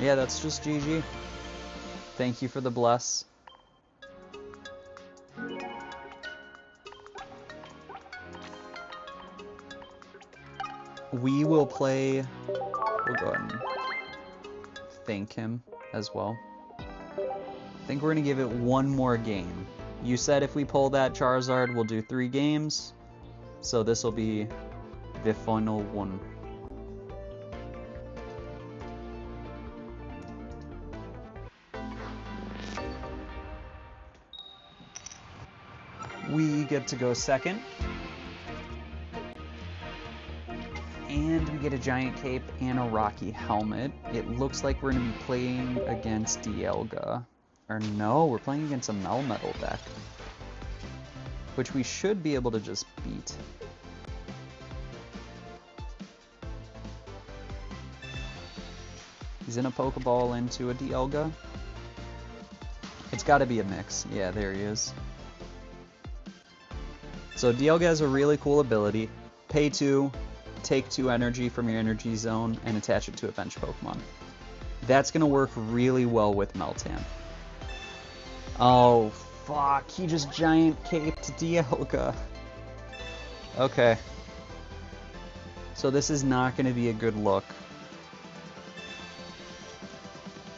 Yeah, that's just GG. Thank you for the bless. We will play... We'll go ahead and thank him as well. I think we're going to give it one more game. You said if we pull that Charizard, we'll do 3 games. So this will be the final one. We get to go second. And we get a giant cape and a rocky helmet. It looks like we're going to be playing against Dialga. Or no, we're playing against a Melmetal deck. Which we should be able to just beat. He's in a Pokeball into a Dialga. It's got to be a mix. Yeah, there he is. So Dialga has a really cool ability. Pay 2, take 2 energy from your energy zone, and attach it to a bench Pokemon. That's going to work really well with Meltan. Oh, fuck. He just giant caped Dialga. Okay. So this is not going to be a good look.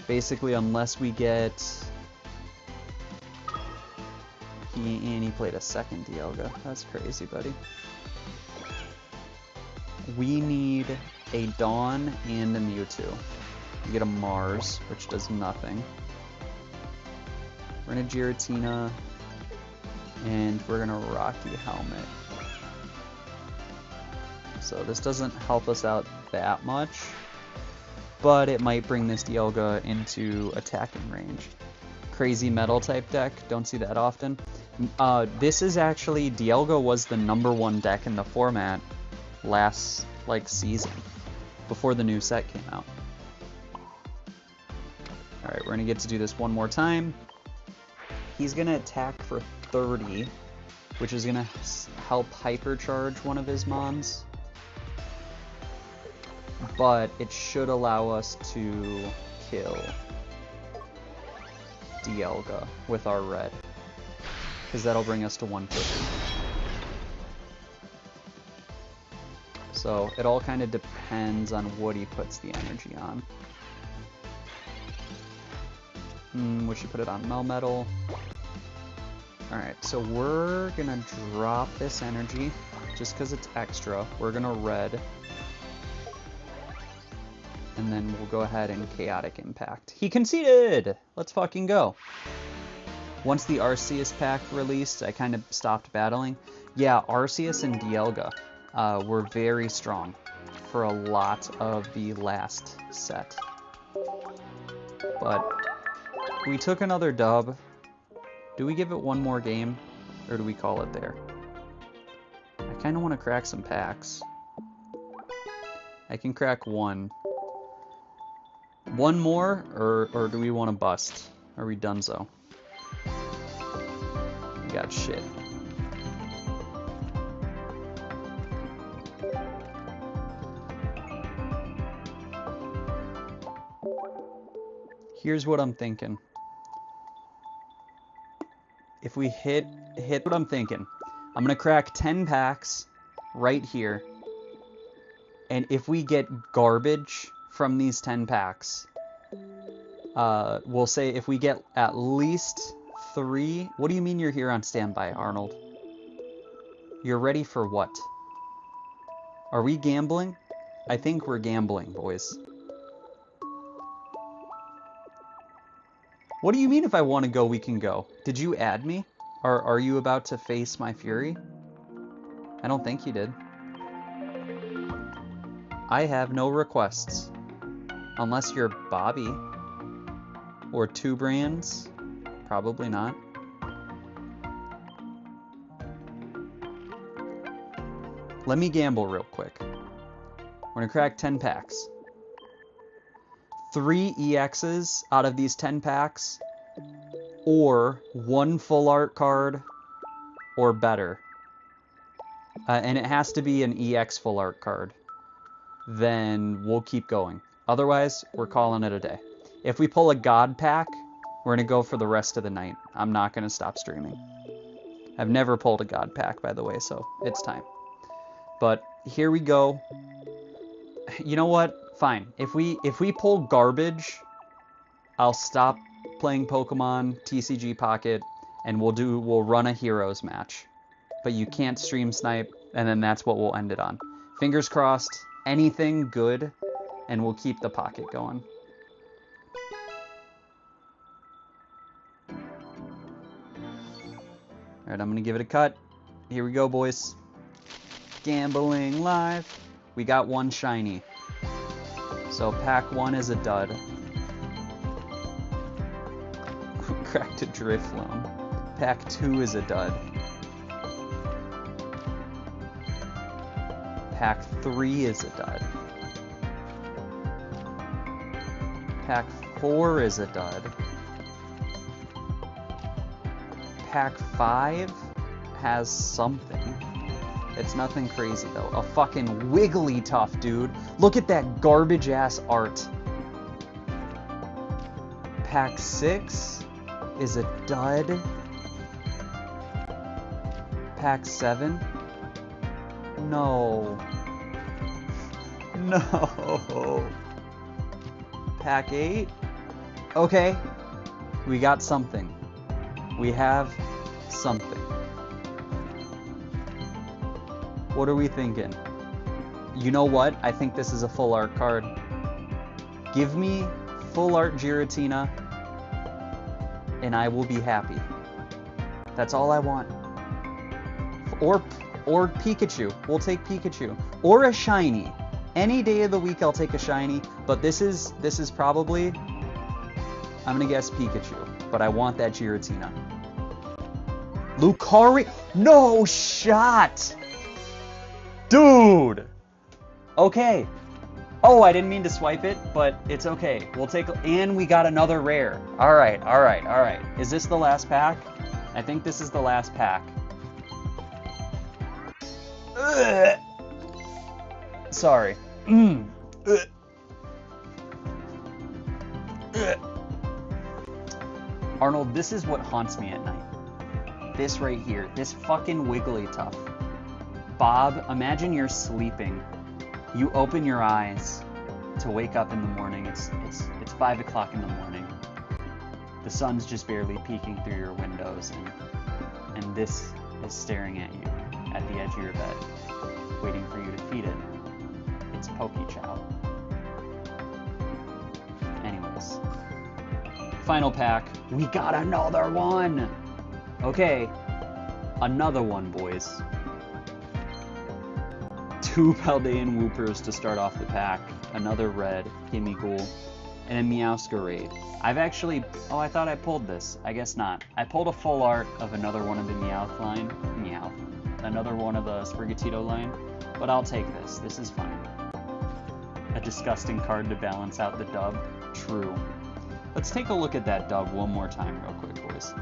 Basically, unless we get... He played a second Dialga. That's crazy, buddy. We need a Dawn and a Mewtwo. We get a Mars, which does nothing. We're gonna Giratina, and we're gonna Rocky Helmet. So this doesn't help us out that much, but it might bring this Dialga into attacking range. Crazy metal type deck, don't see that often. This is actually, Dialga was the #1 deck in the format last season, before the new set came out. Alright, we're gonna get to do this one more time. He's gonna attack for 30, which is gonna help hypercharge one of his mons. But it should allow us to kill Dialga with our red, because that'll bring us to 150. So it all kind of depends on what he puts the energy on. We should put it on Melmetal. Alright, so we're gonna drop this energy just because it's extra. We're gonna red. And then we'll go ahead and Chaotic Impact. He conceded! Let's fucking go. Once the Arceus pack released, I kind of stopped battling. Yeah, Arceus and Dialga were very strong for a lot of the last set. But we took another dub. Do we give it one more game, or do we call it there? I kind of want to crack some packs. I can crack one. One more, or do we want to bust? Are we donezo? We got shit. Here's what I'm thinking. If we hit what I'm thinking. I'm gonna crack 10 packs right here. And if we get garbage from these 10 packs, we'll say if we get at least 3... What do you mean you're here on standby, Arnold? You're ready for what? Are we gambling? I think we're gambling, boys. What do you mean if I want to go, we can go? Did you add me? Or are you about to face my fury? I don't think you did. I have no requests. Unless you're Bobby. Or 2 brands. Probably not. Let me gamble real quick. We're gonna crack 10 packs. 3 EXs out of these 10 packs, or 1 full art card, or better. And it has to be an EX full art card. Then we'll keep going. Otherwise, we're calling it a day. If we pull a God pack, we're going to go for the rest of the night. I'm not going to stop streaming. I've never pulled a God pack, by the way, so it's time. But here we go. You know what? Fine. If we pull garbage, I'll stop playing Pokemon TCG Pocket, and we'll run a Heroes match. But you can't stream snipe, and then that's what we'll end it on. Fingers crossed, anything good, and we'll keep the Pocket going. Alright, I'm gonna give it a cut. Here we go, boys. Gambling live. We got one shiny. So pack 1 is a dud. Cracked a Drifloon. Pack 2 is a dud. Pack 3 is a dud. Pack 4 is a dud. Pack 5 has something. It's nothing crazy though. A fucking Wigglytuff, dude. Look at that garbage ass art. Pack 6 is a dud. Pack 7? No. No. Pack 8? Okay. We got something. We have something. What are we thinking? You know what? I think this is a full art card. Give me full art Giratina and I will be happy. That's all I want. Or Pikachu. We'll take Pikachu. Or a shiny. Any day of the week I'll take a shiny, but this is probably, I'm gonna guess Pikachu, but I want that Giratina. Lucario? No shot! Dude! Okay. Oh, I didn't mean to swipe it, but it's okay. We'll take, and we got another rare. Alright, alright, alright. Is this the last pack? I think this is the last pack. Ugh. Sorry. Ugh. Ugh. Arnold, this is what haunts me at night. This right here. This fucking Wigglytuff. Bob, imagine you're sleeping. You open your eyes to wake up in the morning. It's 5 o'clock in the morning. The sun's just barely peeking through your windows, and this is staring at you at the edge of your bed, waiting for you to feed it. It's Pokechow. Anyways. Final pack. We got another one! Okay. Another one, boys. 2 Paldean Whoopers to start off the pack. Another red. Gimme Ghoul. And a Meowscarade. I've actually... Oh, I thought I pulled this. I guess not. I pulled a full art of another one of the Meowth line. Meowth. Another one of the Sprigatito line. But I'll take this. This is fine. A disgusting card to balance out the dub. True. Let's take a look at that dub one more time real quick, boys.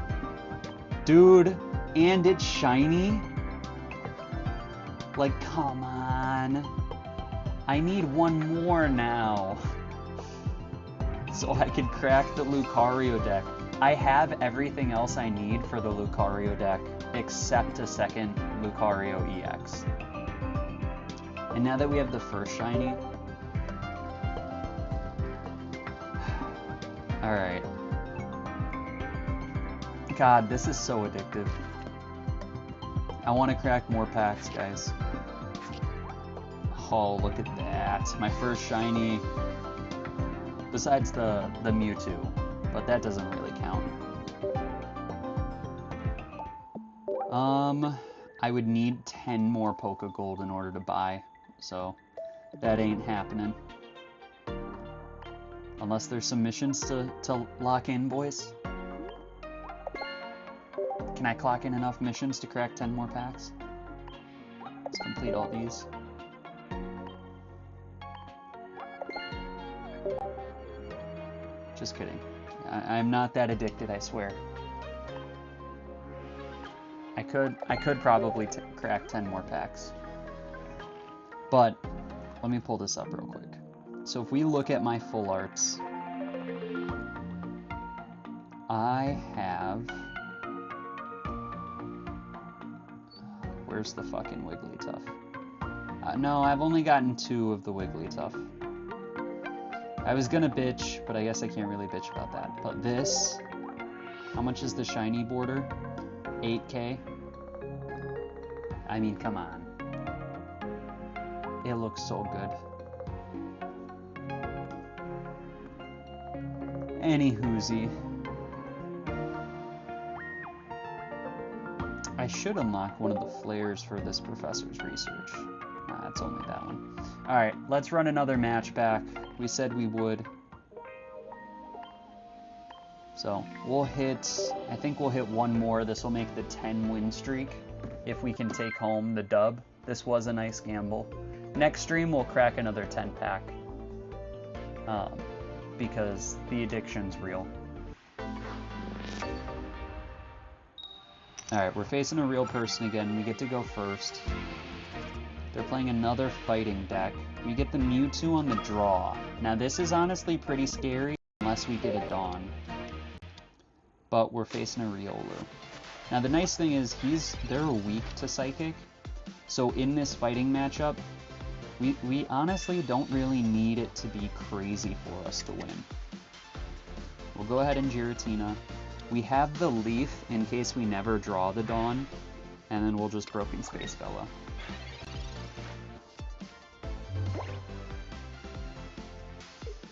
Dude, and it's shiny? Like, come on. I need one more now. So I could crack the Lucario deck. I have everything else I need for the Lucario deck, except a second Lucario EX. And now that we have the first shiny... Alright. God, this is so addictive. I want to crack more packs, guys. Oh, look at that. My first shiny, besides the Mewtwo, but that doesn't really count. I would need 10 more Pokegold in order to buy, so that ain't happening. Unless there's some missions to lock in, boys. Can I clock in enough missions to crack 10 more packs? Let's complete all these. Just kidding. I'm not that addicted, I swear. I could probably crack 10 more packs. But let me pull this up real quick. So if we look at my full arts, I have... Where's the fucking Wigglytuff? No, I've only gotten 2 of the Wigglytuff. I was gonna bitch, but I guess I can't really bitch about that. But this, how much is the shiny border? 8K? I mean, come on. It looks so good. Any hoozy. I should unlock one of the flares for this professor's research. Nah, it's only that one. Alright, let's run another match back. We said we would. So, we'll hit... I think we'll hit one more. This will make the 10-win streak if we can take home the dub. This was a nice gamble. Next stream, we'll crack another 10-pack. Because the addiction's real. Alright, we're facing a real person again. We get to go first. They're playing another fighting deck. We get the Mewtwo on the draw. Now this is honestly pretty scary unless we get a Dawn. But we're facing a Riolu. Now the nice thing is they're weak to Psychic. So in this fighting matchup, we honestly don't really need it to be crazy for us to win. We'll go ahead and Giratina. We have the Leaf in case we never draw the Dawn, and then we'll just Broken Space Bella.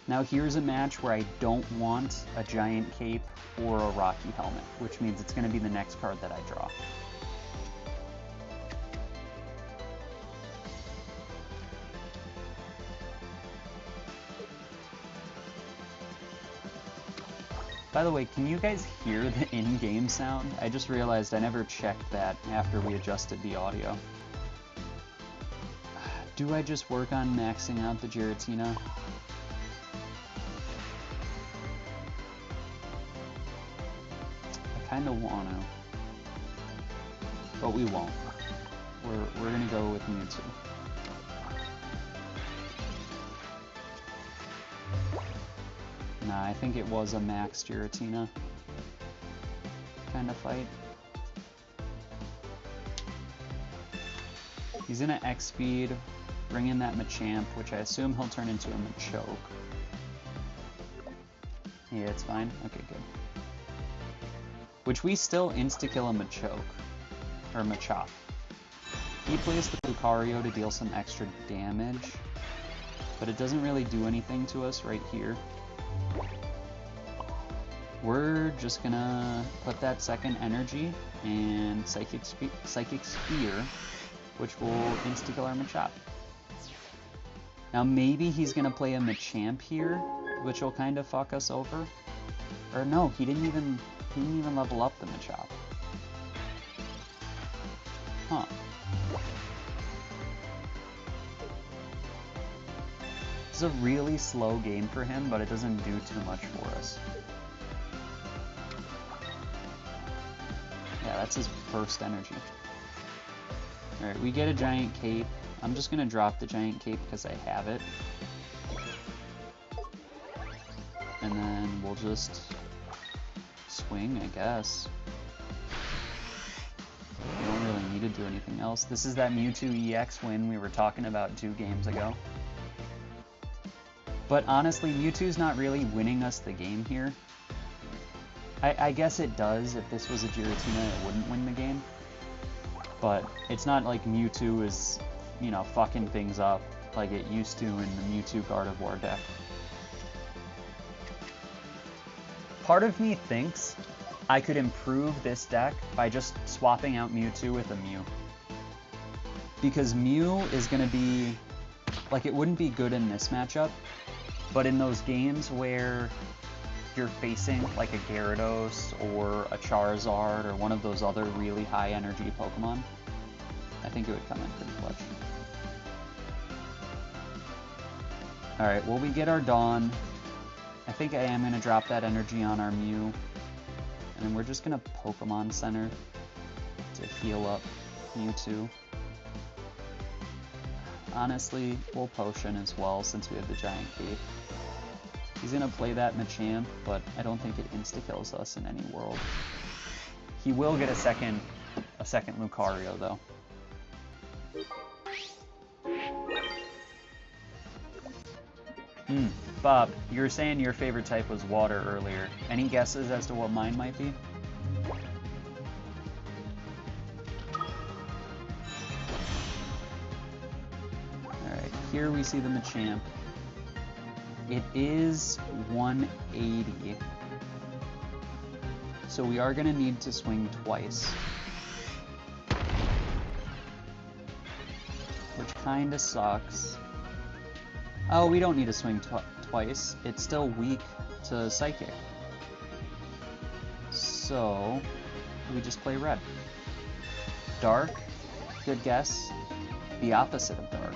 Now here's a match where I don't want a Giant Cape or a Rocky Helmet, which means it's going to be the next card that I draw. By the way, can you guys hear the in-game sound? I just realized I never checked that after we adjusted the audio. Do I just work on maxing out the Giratina? I kinda want to. But we won't. We're gonna go with Mewtwo. Nah, I think it was a max Giratina kind of fight. He's gonna X-Speed, bring in that Machamp, which I assume he'll turn into a Machoke. Yeah, it's fine. Okay, good. Which we still insta-kill a Machoke, or Machop. He plays the Lucario to deal some extra damage, but it doesn't really do anything to us right here. We're just gonna put that second energy and Psychic Sphere, which will insta-kill our Machop. Now maybe he's gonna play a Machamp here, which will kind of fuck us over. Or no, he didn't even level up the Machop. Huh. It's a really slow game for him, but it doesn't do too much for us. Yeah, that's his first energy. Alright, we get a Giant Cape. I'm just gonna drop the Giant Cape because I have it. And then we'll just swing, I guess. We don't really need to do anything else. This is that Mewtwo EX win we were talking about 2 games ago. But honestly, Mewtwo's not really winning us the game here. I guess it does. If this was a Giratina, it wouldn't win the game. But it's not like Mewtwo is, you know, fucking things up like it used to in the Mewtwo Gardevoir deck. Part of me thinks I could improve this deck by just swapping out Mewtwo with a Mew. Because Mew is going to be, like, it wouldn't be good in this matchup, but in those games where you're facing like a Gyarados or a Charizard or one of those other really high energy Pokemon, I think it would come in pretty clutch. Alright, well we get our Dawn. I think I am going to drop that energy on our Mew. And then we're just going to Pokemon Center to heal up Mewtwo. Honestly, we'll Potion as well since we have the Giant Cape. He's going to play that Machamp, but I don't think it insta-kills us in any world. He will get a second Lucario, though. Bob, you were saying your favorite type was water earlier. Any guesses as to what mine might be? Alright, here we see the Machamp. It is 180. So we are going to need to swing twice. kind of sucks. Oh, we don't need to swing twice. It's still weak to Psychic. So, we just play red. Dark, good guess. The opposite of dark.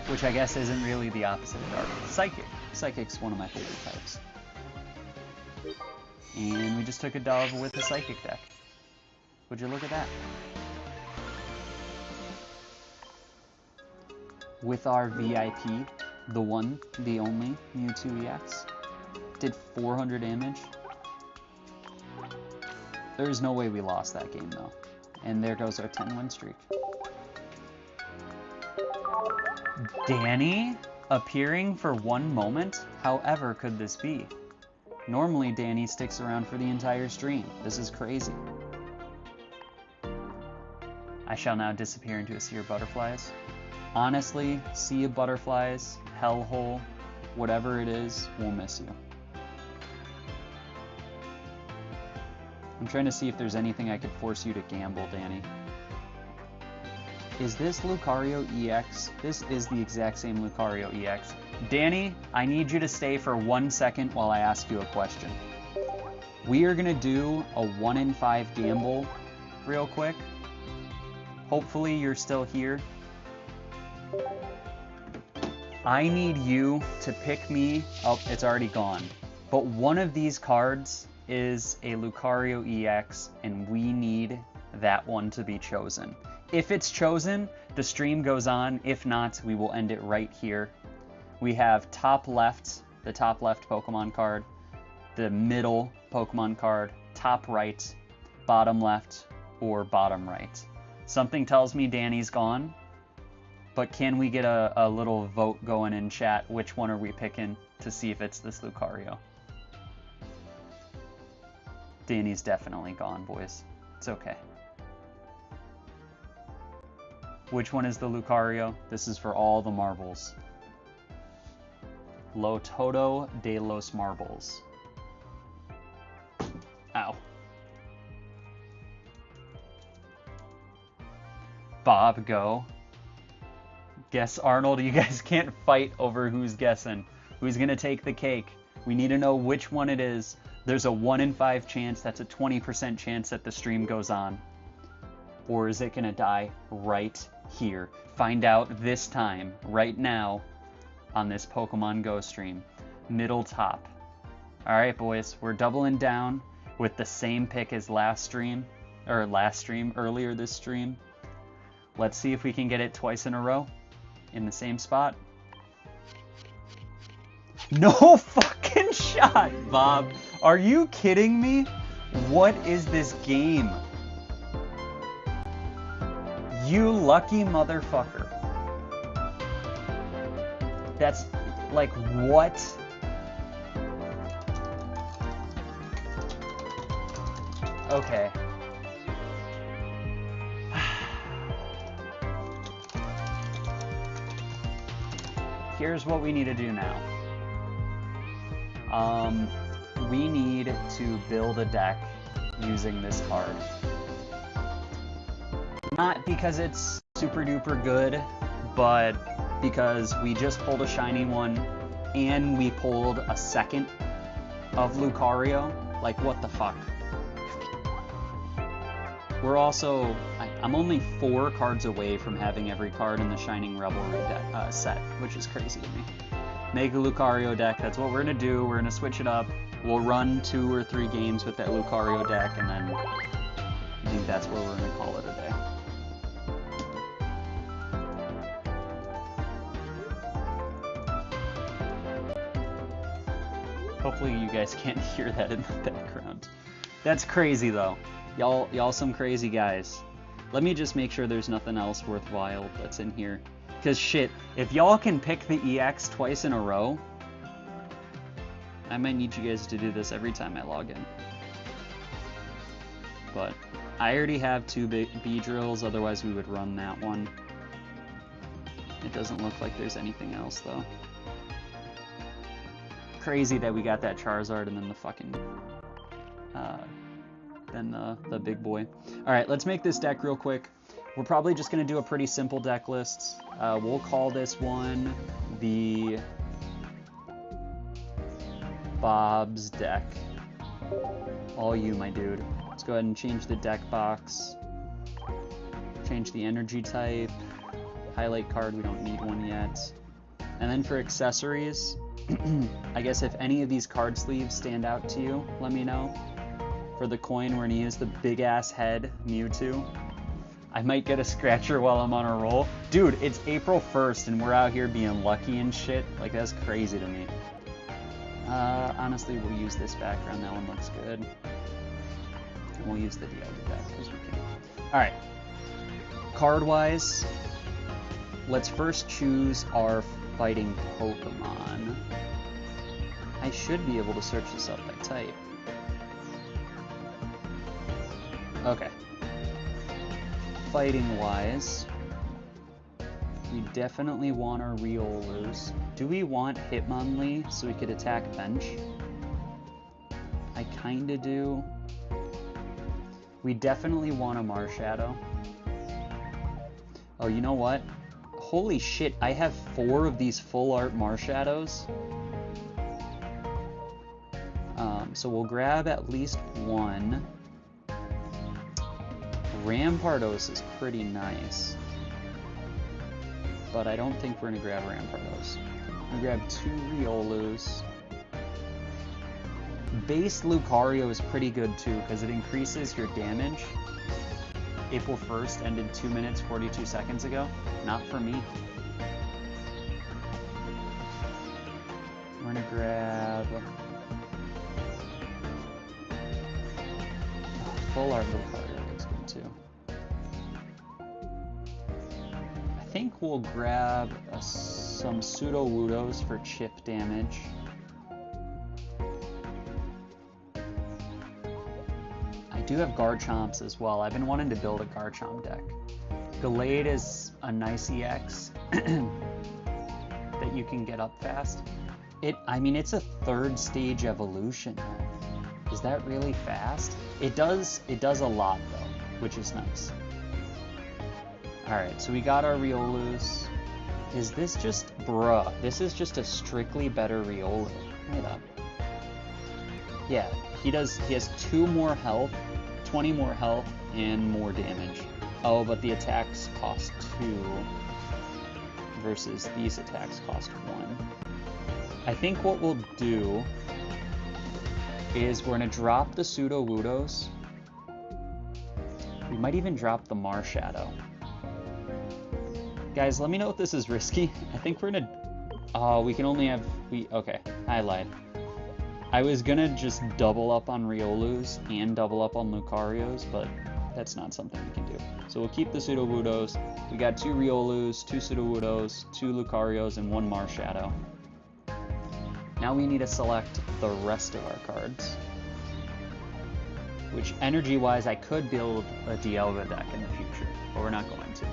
Which I guess isn't really the opposite of dark. Psychic. Psychic's one of my favorite types. And we just took a dove with a Psychic deck. Would you look at that? With our VIP, the one, the only, Mewtwo EX, did 400 damage. There's no way we lost that game though. And there goes our 10-win streak. Danny appearing for one moment? However could this be? Normally Danny sticks around for the entire stream. This is crazy. I shall now disappear into a sea of butterflies. Honestly, sea of butterflies, hellhole, whatever it is, we'll miss you. I'm trying to see if there's anything I could force you to gamble, Danny. Is this Lucario EX? This is the exact same Lucario EX. Danny, I need you to stay for 1 second while I ask you a question. We are gonna do a 1 in 5 gamble real quick. Hopefully you're still here. I need you to pick me. Oh, it's already gone. But one of these cards is a Lucario EX, and we need that one to be chosen. If it's chosen, the stream goes on. If not, we will end it right here. We have top left, the top left Pokemon card, the middle Pokemon card, top right, bottom left, or bottom right. Something tells me Danny's gone, but can we get a little vote going in chat? Which one are we picking to see if it's this Lucario? Danny's definitely gone, boys. It's okay. Which one is the Lucario? This is for all the marbles. Lo Todo de los Marbles. Ow. Bob, go. Guess Arnold. You guys can't fight over who's guessing. Who's gonna take the cake? We need to know which one it is. There's a 1 in 5 chance. That's a 20% chance that the stream goes on. Or is it gonna die right here? Find out this time, right now, on this Pokemon Go stream. Middle top. Alright, boys, we're doubling down with the same pick as earlier this stream. Let's see if we can get it twice in a row in the same spot. No fucking shot, Bob. Are you kidding me? What is this game? You lucky motherfucker. That's like, what? Okay. Here's what we need to do now. We need to build a deck using this card. Not because it's super duper good, but because we just pulled a shiny one and we pulled a second of Lucario. Like, what the fuck? We're also, I'm only 4 cards away from having every card in the Shining Revelry set, which is crazy to me. Make a Lucario deck, that's what we're going to do. We're going to switch it up. We'll run 2 or 3 games with that Lucario deck, and then I think that's where we're going to call it a day. Hopefully you guys can't hear that in the background. That's crazy though. Y'all some crazy guys. Let me just make sure there's nothing else worthwhile that's in here. Cause shit, if y'all can pick the EX twice in a row, I might need you guys to do this every time I log in. But I already have 2 B-drills, otherwise we would run that one. It doesn't look like there's anything else though. Crazy that we got that Charizard and then the fucking the big boy. All right, let's make this deck real quick. We're probably just going to do a pretty simple deck list. We'll call this one the Bob's deck. All you, my dude. Let's go ahead and change the deck box. Change the energy type. Highlight card, we don't need one yet. And then for accessories, I guess if any of these card sleeves stand out to you, let me know. For the coin, we're gonna use the big ass head Mewtwo. I might get a scratcher while I'm on a roll. Dude, it's April 1st and we're out here being lucky and shit. Like, that's crazy to me. Honestly, we'll use this background. That one looks good. And we'll use the Dialga deck because we can. Alright. Card-wise, let's first choose our fighting Pokemon. I should be able to search this up by type. Okay. Fighting-wise, we definitely want our Riolus. Do we want Hitmonlee so we could attack bench? I kinda do. We definitely want a Marshadow. Oh, you know what? Holy shit, I have 4 of these full art Marshadows. So we'll grab at least one. Rampardos is pretty nice. But I don't think we're gonna grab Rampardos. I'm gonna grab 2 Riolus. Base Lucario is pretty good too, because it increases your damage. April 1st ended 2 minutes 42 seconds ago. Not for me. We're gonna grab full art Lucario looks good too. I think we'll grab some Sudowoodos for chip damage. I do have Garchomps as well. I've been wanting to build a Garchomp deck. Gallade is a nice EX that you can get up fast. I mean, it's a 3rd stage evolution though. Is that really fast? It does a lot though, which is nice. Alright, so we got our Riolus. Is this just, bruh, this is just a strictly better Riolu. Wait up. Yeah, he has 2 more health, 20 more health, and more damage. Oh, but the attacks cost 2 versus these attacks cost 1. I think what we'll do is we're gonna drop the Sudowoodos. We might even drop the Marshadow. Guys, let me know if this is risky. I think we're gonna... Oh, we can only have... Okay, I lied. I was gonna just double up on Riolus and double up on Lucarios, but that's not something we can do. So we'll keep the Sudowoodos. We got 2 Riolus, 2 Sudowoodos, 2 Lucarios, and 1 Marshadow. Now we need to select the rest of our cards. Which, energy-wise, I could build a Dialga deck in the future, but we're not going to.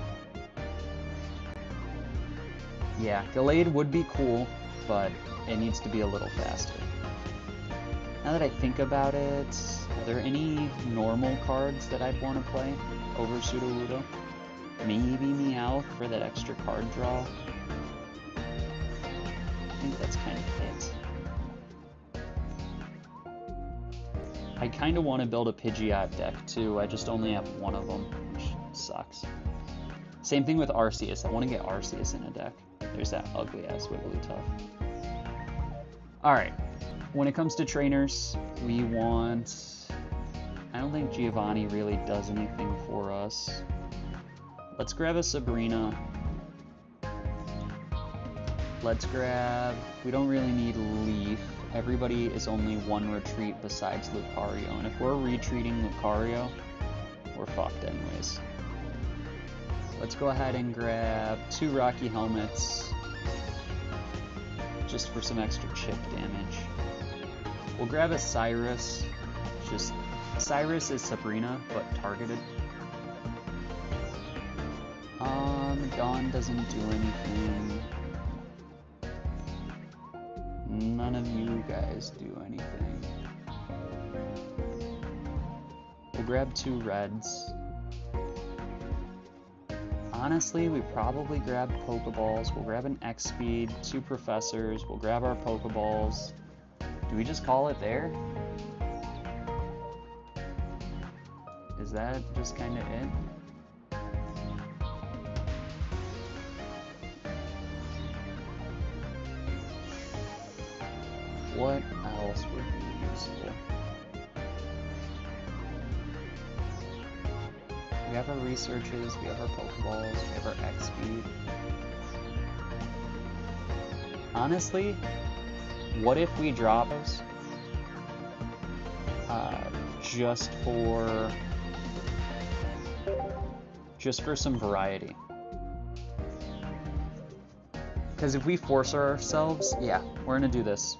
Yeah, Gallade would be cool, but it needs to be a little faster. Now that I think about it, are there any normal cards that I'd want to play over Sudowoodo? Maybe Meowth for that extra card draw. I think that's kind of it. I kind of want to build a Pidgeot deck too, I just only have 1 of them, which sucks. Same thing with Arceus, I want to get Arceus in a deck. There's that ugly ass Wigglytuff. Alright, when it comes to trainers, we want... I don't think Giovanni really does anything for us. Let's grab a Sabrina. Let's grab... We don't really need Leaf. Everybody is only 1 retreat besides Lucario, and if we're retreating Lucario, we're fucked anyways. Let's go ahead and grab 2 Rocky Helmets, just for some extra chip damage. We'll grab a Cyrus, Cyrus is Sabrina, but targeted. Dawn doesn't do anything. None of you guys do anything. We'll grab 2 reds. honestly, we probably grab Pokeballs. We'll grab an X Speed, 2 Professors. We'll grab our Pokeballs. Do we just call it there? Is that just kind of it? What else would be useful? We have our researches, we have our Pokeballs, we have our X Speed. Honestly, what if we drop those? Just for some variety. Because if we force ourselves, yeah, we're gonna do this.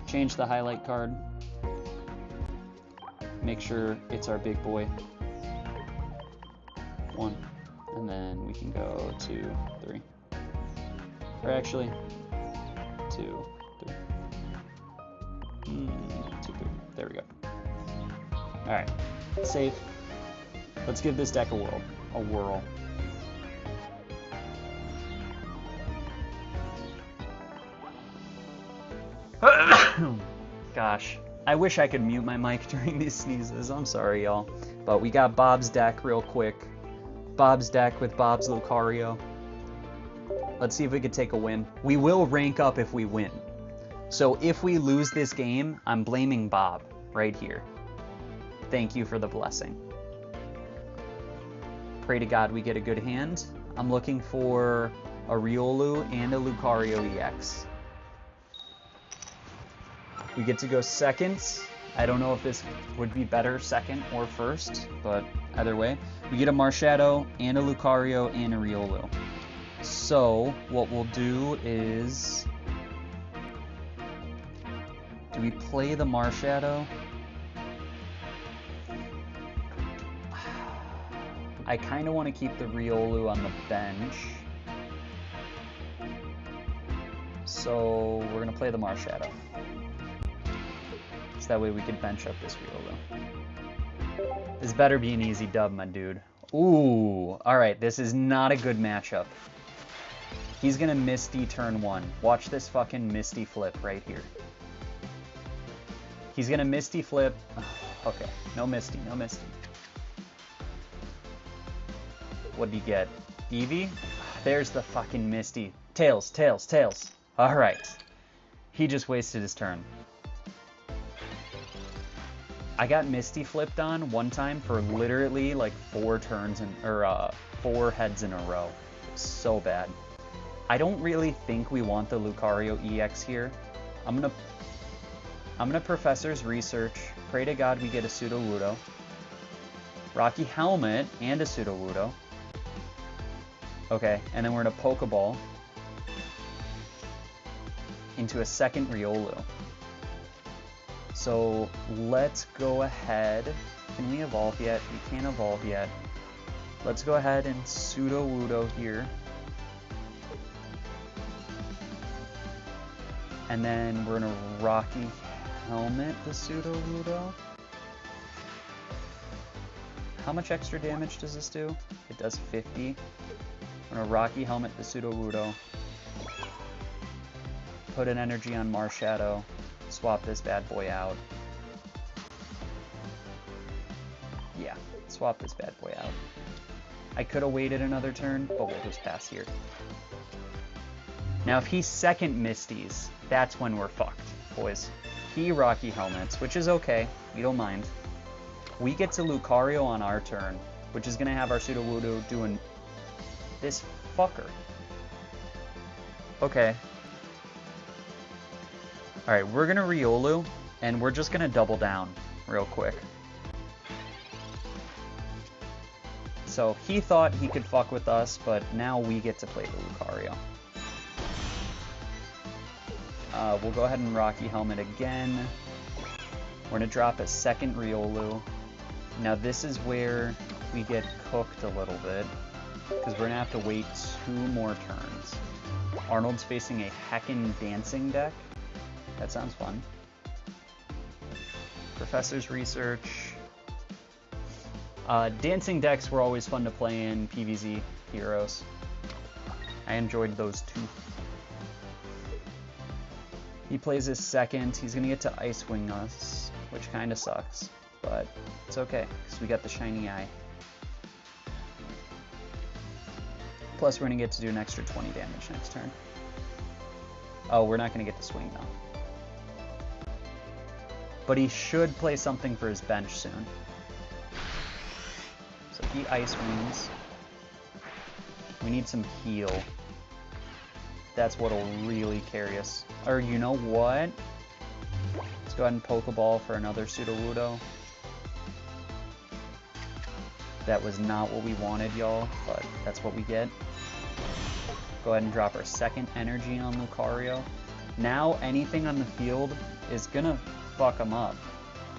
Change the highlight card. Make sure it's our big boy. 1. And then we can go 2, 3. Or actually, 2, 3. 2, 3. There we go. Alright. Save. Let's give this deck a whirl. Gosh, I wish I could mute my mic during these sneezes. I'm sorry, y'all. But we got Bob's deck real quick. Bob's deck with Bob's Lucario. Let's see if we could take a win. We will rank up if we win. So if we lose this game, I'm blaming Bob right here. Thank you for the blessing. Pray to God we get a good hand. I'm looking for a Riolu and a Lucario EX. We get to go second. I don't know if this would be better second or first, but either way. We get a Marshadow and a Lucario and a Riolu. So what we'll do is... do we play the Marshadow? I kind of want to keep the Riolu on the bench. So we're going to play the Marshadow. So that way we can bench up this Riolu. This better be an easy dub, my dude. Ooh, alright, this is not a good matchup. He's going to Misty turn 1. Watch this fucking Misty flip right here. He's going to Misty flip. Okay, no Misty, no Misty. What'd he get? Eevee? There's the fucking Misty. Tails, tails, tails. Alright. He just wasted his turn. I got Misty flipped on one time for literally like 4 turns or 4 heads in a row. It was so bad. I don't really think we want the Lucario EX here. I'm gonna Professor's Research. Pray to God we get a Sudowoodo. Rocky Helmet and a Sudowoodo. Okay, and then we're gonna Pokeball into a second Riolu. So let's go ahead. Can we evolve yet? We can't evolve yet. Let's go ahead and Sudowoodo here. And then we're gonna Rocky Helmet the Sudowoodo. How much extra damage does this do? It does 50. I'm gonna Rocky Helmet the Sudowoodo. Put an energy on Marshadow. Swap this bad boy out. Yeah, swap this bad boy out. I could have waited another turn, but we'll just pass here. Now if he second Misties, that's when we're fucked, boys. He Rocky Helmets, which is okay. We don't mind. We get to Lucario on our turn, which is going to have our Sudowoodo doing this fucker. Okay. Alright, we're going to Riolu, and we're just going to double down real quick. So he thought he could fuck with us, but now we get to play the Lucario. We'll go ahead and Rocky Helmet again. We're going to drop a second Riolu. Now this is where we get cooked a little bit, because we're going to have to wait 2 more turns. Arnold's facing a heckin' dancing deck. That sounds fun. Professor's Research. Dancing decks were always fun to play in PvZ. heroes. I enjoyed those two. He plays his second. He's gonna get to Ice Wing us, which kind of sucks, but it's okay because we got the shiny eye. Plus, we're gonna get to do an extra 20 damage next turn. Oh, we're not gonna get to swing though. But he should play something for his bench soon. So he Ice Wings. We need some heal. That's what'll really carry us. Or you know what? Let's go ahead and Pokeball for another Sudowoodo. That was not what we wanted, y'all, but that's what we get. Go ahead and drop our second energy on Lucario. Now anything on the field is gonna fuck him up.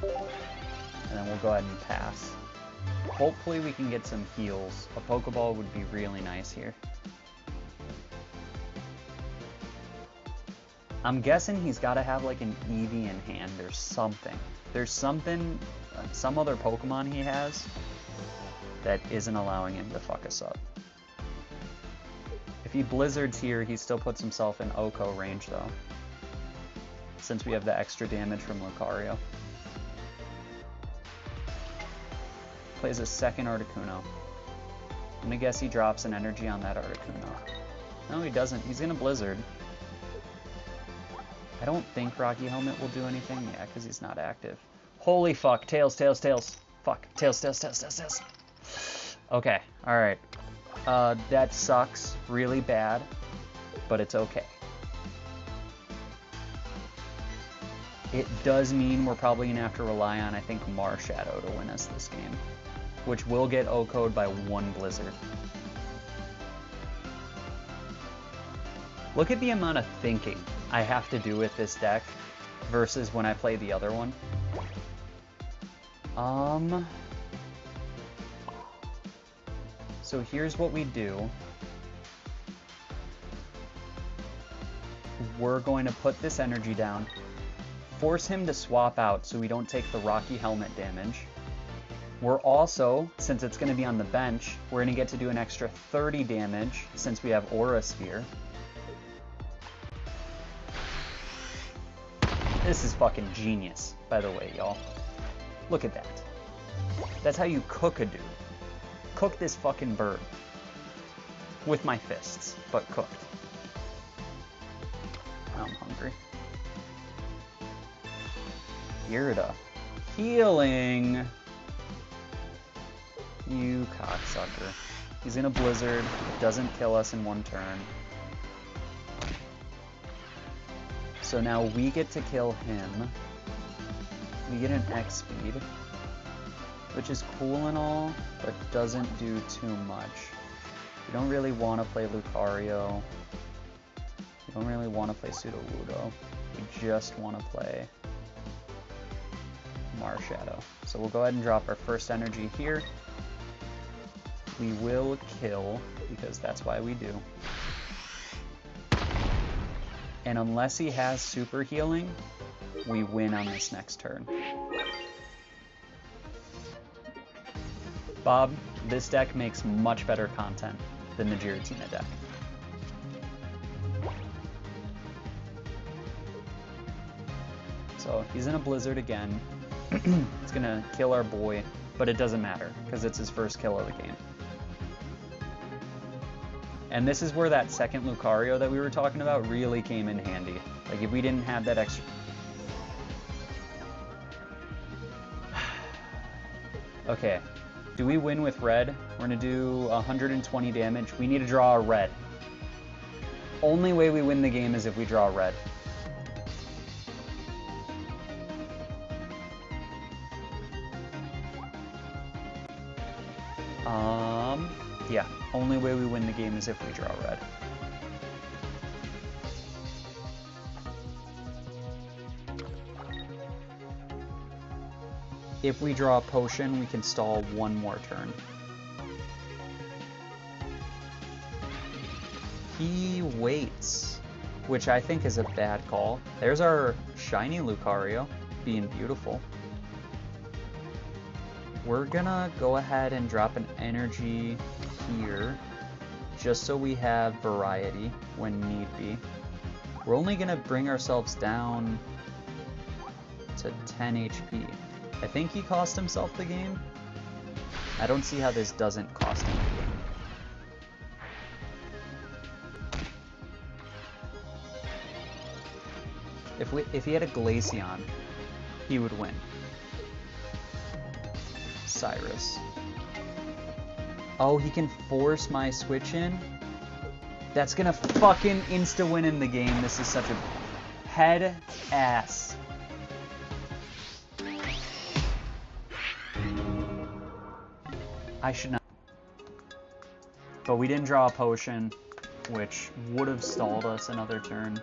And then we'll go ahead and pass. Hopefully we can get some heals. A Pokeball would be really nice here. I'm guessing he's got to have like an Eevee in hand or something. There's something, some other Pokemon he has that isn't allowing him to fuck us up. If he Blizzards here, he still puts himself in Oko range though, since we have the extra damage from Lucario. Plays a second Articuno. I'm gonna guess he drops an energy on that Articuno. No, he doesn't. He's gonna Blizzard. I don't think Rocky Helmet will do anything. Yeah, because he's not active. Holy fuck. Tails, tails, tails. Fuck. Tails, tails, tails, tails, tails. Okay, alright. That sucks really bad, but it's okay. It does mean we're probably going to have to rely on, I think, Marshadow to win us this game, which will get OHKO'd by one Blizzard. Look at the amount of thinking I have to do with this deck versus when I play the other one. So here's what we do. We're going to put this energy down, force him to swap out so we don't take the Rocky Helmet damage. We're also, since it's going to be on the bench, we're going to get to do an extra 30 damage since we have Aura Sphere. This is fucking genius, by the way, y'all. Look at that. That's how you cook a dude. Cook this fucking bird. With my fists, but cooked. I'm hungry. Irida. Healing! You cocksucker. He's in a Blizzard. It doesn't kill us in one turn. So now we get to kill him. We get an X speed, which is cool and all, but doesn't do too much. We don't really want to play Lucario. We don't really want to play Sudowoodo. We just want to play Marshadow. So we'll go ahead and drop our first energy here. We will kill, because that's why we do. And unless he has super healing, we win on this next turn. Bob, this deck makes much better content than the Giratina deck. So he's in a Blizzard again. It's gonna kill our boy, but it doesn't matter because it's his first kill of the game. And this is where that second Lucario that we were talking about really came in handy. Like if we didn't have that extra... Okay, do we win with red? We're gonna do 120 damage. We need to draw a red. Only way we win the game is if we draw red. Yeah, only way we win the game is if we draw red. If we draw a potion, we can stall one more turn. He waits, which I think is a bad call. There's our shiny Lucario, being beautiful. We're gonna go ahead and drop an energy here. just so we have variety when need be. We're only going to bring ourselves down to 10 HP. I think he cost himself the game. I don't see how this doesn't cost him the game. If he had a Glaceon, he would win. Cyrus. Oh, he can force my switch in? That's gonna fucking insta-win in the game. This is such a head ass. I should not. But we didn't draw a potion, which would have stalled us another turn.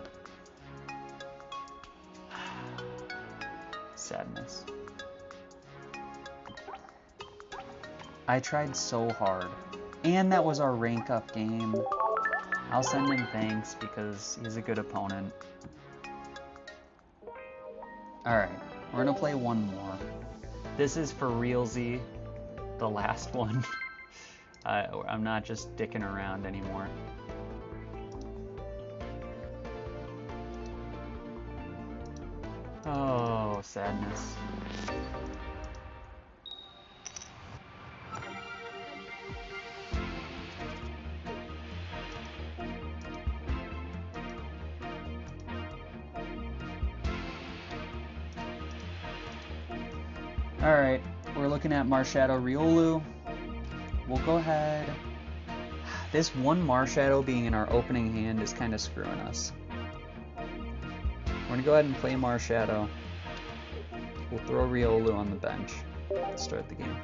Sadness. I tried so hard. And that was our rank up game. I'll send him thanks because he's a good opponent. Alright, we're gonna play one more. This is for realsy, the last one. I'm not just dicking around anymore. Oh, sadness. Alright, we're looking at Marshadow Riolu. We'll go ahead. This one Marshadow being in our opening hand is kind of screwing us. We're going to go ahead and play Marshadow. We'll throw Riolu on the bench to start the game.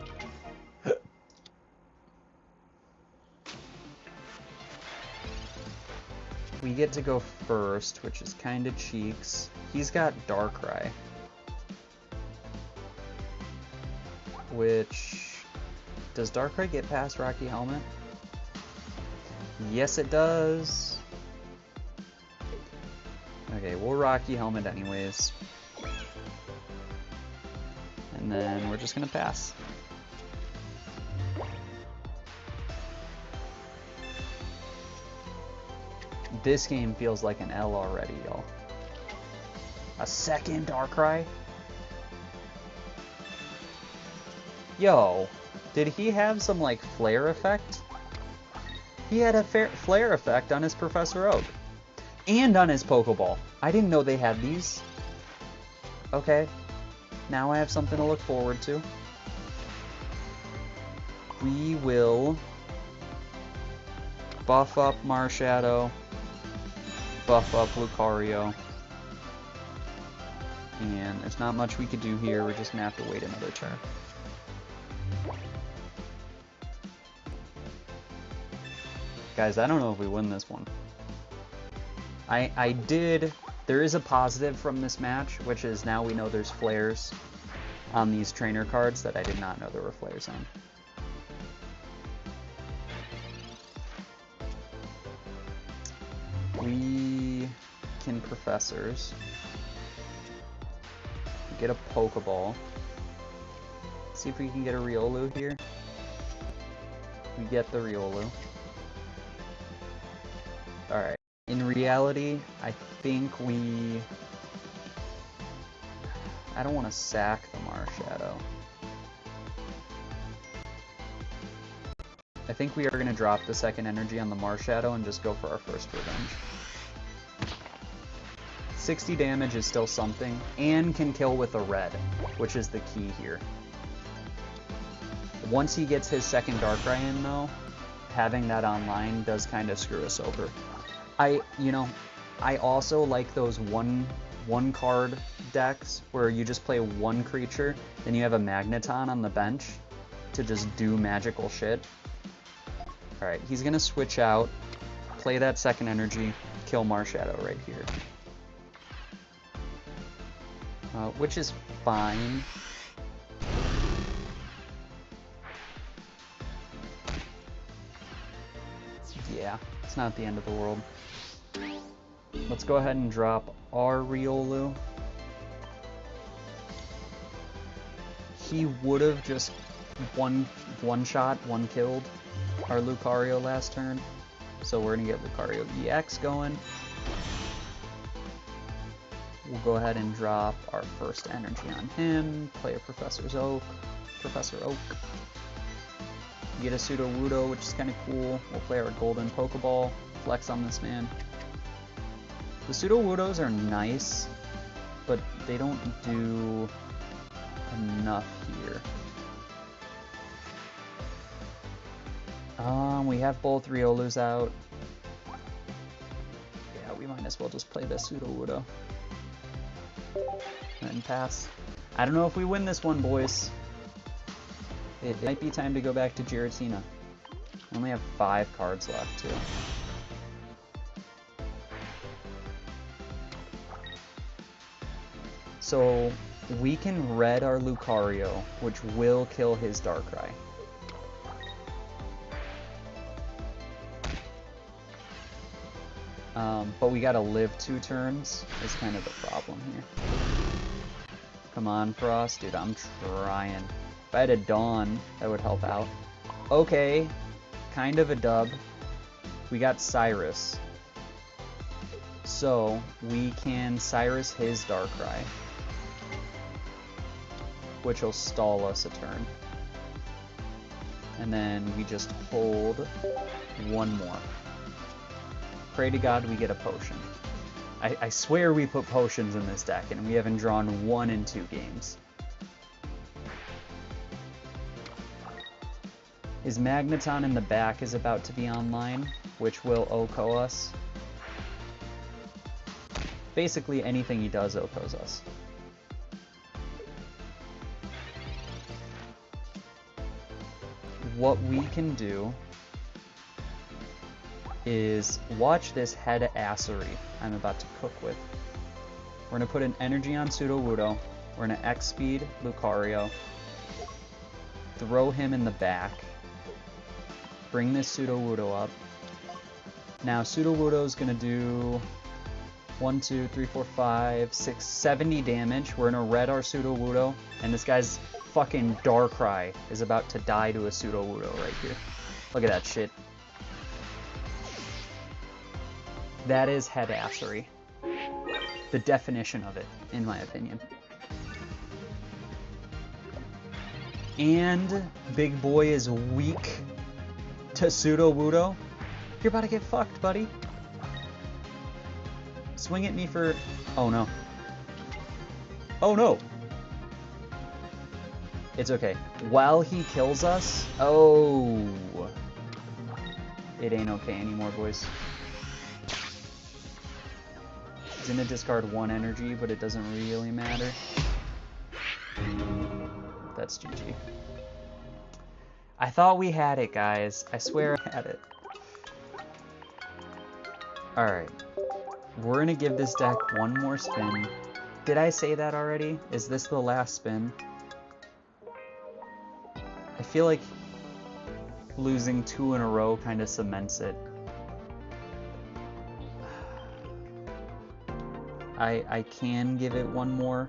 We get to go first, which is kind of cheeks. He's got Darkrai, which... Does Darkrai get past Rocky Helmet? Yes, it does. Okay, we'll Rocky Helmet anyways. And then we're just gonna pass. This game feels like an L already, y'all. A second Darkrai? Yo, did he have some, like, flare effect? He had a flare effect on his Professor Oak. And on his Pokeball. I didn't know they had these. Okay. Now I have something to look forward to. We will buff up Marshadow. Buff up Lucario. And there's not much we could do here. We're just going to have to wait another turn. Guys, I don't know if we win this one. There is a positive from this match, which is now we know there's flares on these trainer cards that I did not know there were flares on. We can Professors. Get a Pokeball. See if we can get a Riolu here. We get the Riolu. Alright. In reality, I think I don't want to sack the Marshadow. I think we are going to drop the second energy on the Marshadow and just go for our first revenge. 60 damage is still something, and can kill with a red, which is the key here. Once he gets his second Darkrai in, though, having that online does kind of screw us over. I also like those one card decks where you just play one creature, then you have a Magneton on the bench to just do magical shit. Alright, he's gonna switch out, play that second energy, kill Marshadow right here. Which is fine. Yeah, it's not the end of the world. Let's go ahead and drop our Riolu. He would have just one-shot, one-killed our Lucario last turn. So we're going to get Lucario EX going. We'll go ahead and drop our first energy on him. Play a Professor Oak. Get a Sudowoodo, which is kind of cool. We'll play our Golden Pokeball. Flex on this man. The Sudowoodos are nice, but they don't do enough here. We have both Riolus out. Yeah, we might as well just play the Sudowoodo. And pass. I don't know if we win this one, boys. It might be time to go back to Giratina. We only have 5 cards left, too. So, we can red our Lucario, which will kill his Darkrai. But we gotta live 2 turns, is kind of the problem here. Come on, Frost. Dude, I'm trying. If I had a Dawn, that would help out. Okay, kind of a dub. We got Cyrus. So, we can Cyrus his Darkrai, which will stall us a turn. And then we just hold 1 more. Pray to God we get a potion. I swear we put potions in this deck, and we haven't drawn 1 in 2 games. His Magneton in the back is about to be online, which will OHKO us. Basically, anything he does OHKOs us. What we can do is watch this head assery I'm about to cook with. We're going to put an energy on Sudowoodo. We're going to X-Speed Lucario. Throw him in the back. Bring this Sudowoodo up. Now Sudowoodo is going to do 1, 2, 3, 4, 5, 6, 70 damage. We're going to red our Sudowoodo. And this guy's fucking Darkrai is about to die to a Sudowoodo right here. Look at that shit. That is head assery. The definition of it, in my opinion. And Big Boy is weak to Sudowoodo. You're about to get fucked, buddy. Swing at me for... Oh, no. Oh, no. It's okay. While he kills us... Oh. It ain't okay anymore, boys. He's gonna discard 1 energy, but it doesn't really matter. That's GG. I thought we had it, guys. I swear I had it. Alright. We're gonna give this deck 1 more spin. Did I say that already? Is this the last spin? I feel like losing 2 in a row kind of cements it. I can give it 1 more.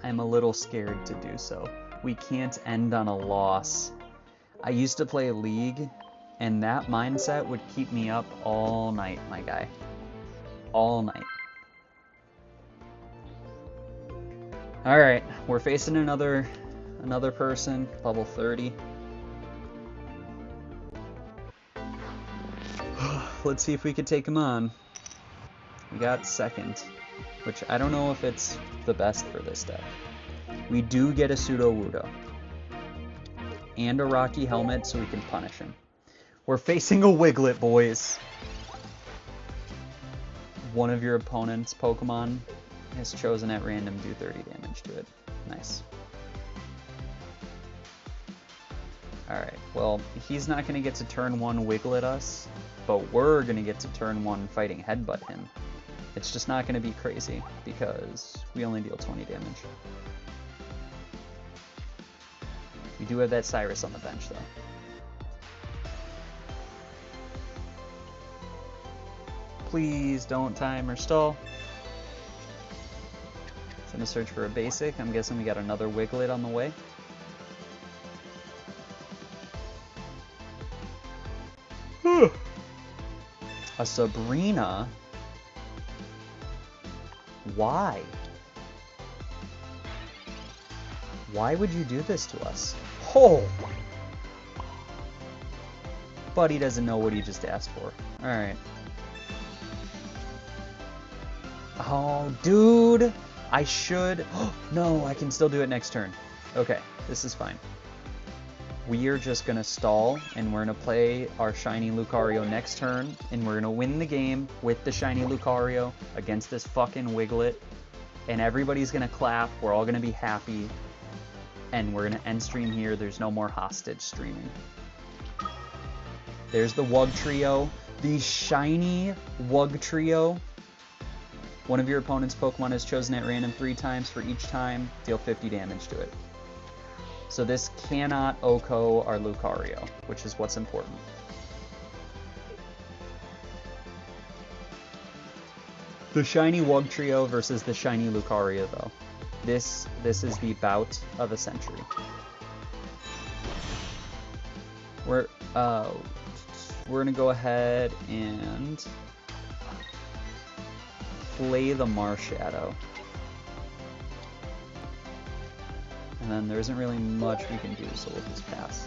I'm a little scared to do so. We can't end on a loss. I used to play League, and that mindset would keep me up all night, my guy. All night. Alright, we're facing another person, level 30. Let's see if we could take him on. We got 2nd, which I don't know if it's the best for this deck. We do get a Sudowoodo. And a Rocky Helmet so we can punish him. We're facing a Wiglet, boys. One of your opponent's Pokemon is chosen at random, do 30 damage to it. Nice. Alright, well, he's not going to get to turn 1 Wiglet us, but we're going to get to turn 1 fighting Headbutt him. It's just not going to be crazy, because we only deal 20 damage. We do have that Cyrus on the bench, though. Please don't time or stall. So I'm going to search for a basic. I'm guessing we got another Wiglet on the way. A Sabrina? Why? Why would you do this to us? Oh! Buddy doesn't know what he just asked for. Alright. Oh, dude! I should... No, I can still do it next turn. Okay, this is fine. We are just gonna stall, and we're gonna play our shiny Lucario next turn, and we're gonna win the game with the shiny Lucario against this fucking Wiglet, and everybody's gonna clap, we're all gonna be happy, and we're gonna end stream here. There's no more hostage streaming. There's the Wug Trio. The shiny Wug Trio. One of your opponent's Pokemon is chosen at random 3 times. For each time, deal 50 damage to it. So this cannot OHKO our Lucario, which is what's important. The shiny Wug Trio versus the shiny Lucario, though. This is the bout of a century. We're gonna go ahead and play the Marshadow. And then there isn't really much we can do, so we'll just pass.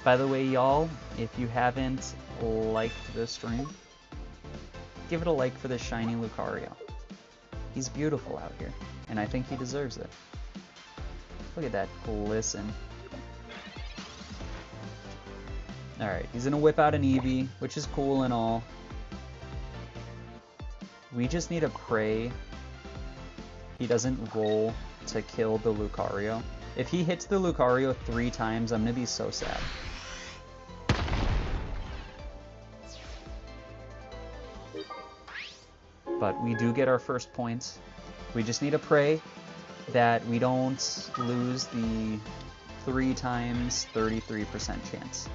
By the way, y'all, if you haven't liked this stream, give it a like for this shiny Lucario. He's beautiful out here, and I think he deserves it. Look at that glisten. Alright, he's gonna whip out an Eevee, which is cool and all. We just need to pray he doesn't roll to kill the Lucario. If he hits the Lucario 3 times, I'm gonna be so sad. But we do get our first points. We just need to pray that we don't lose the 3 times 33% chance.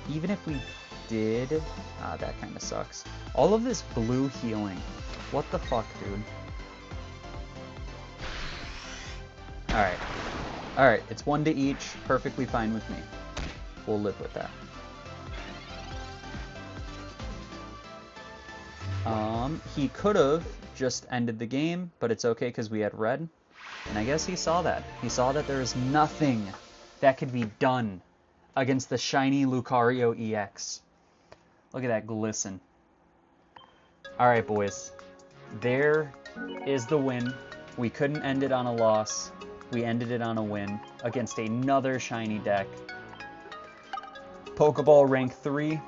Even if we did... that kind of sucks. All of this blue healing. What the fuck, dude? Alright. Alright, it's 1 to each. Perfectly fine with me. We'll live with that. He could have just ended the game, but it's okay because we had red. And I guess he saw that. He saw that there is nothing that could be done against the shiny Lucario EX. Look at that glisten. Alright, boys. There is the win. We couldn't end it on a loss. We ended it on a win against another shiny deck. Pokeball rank 3.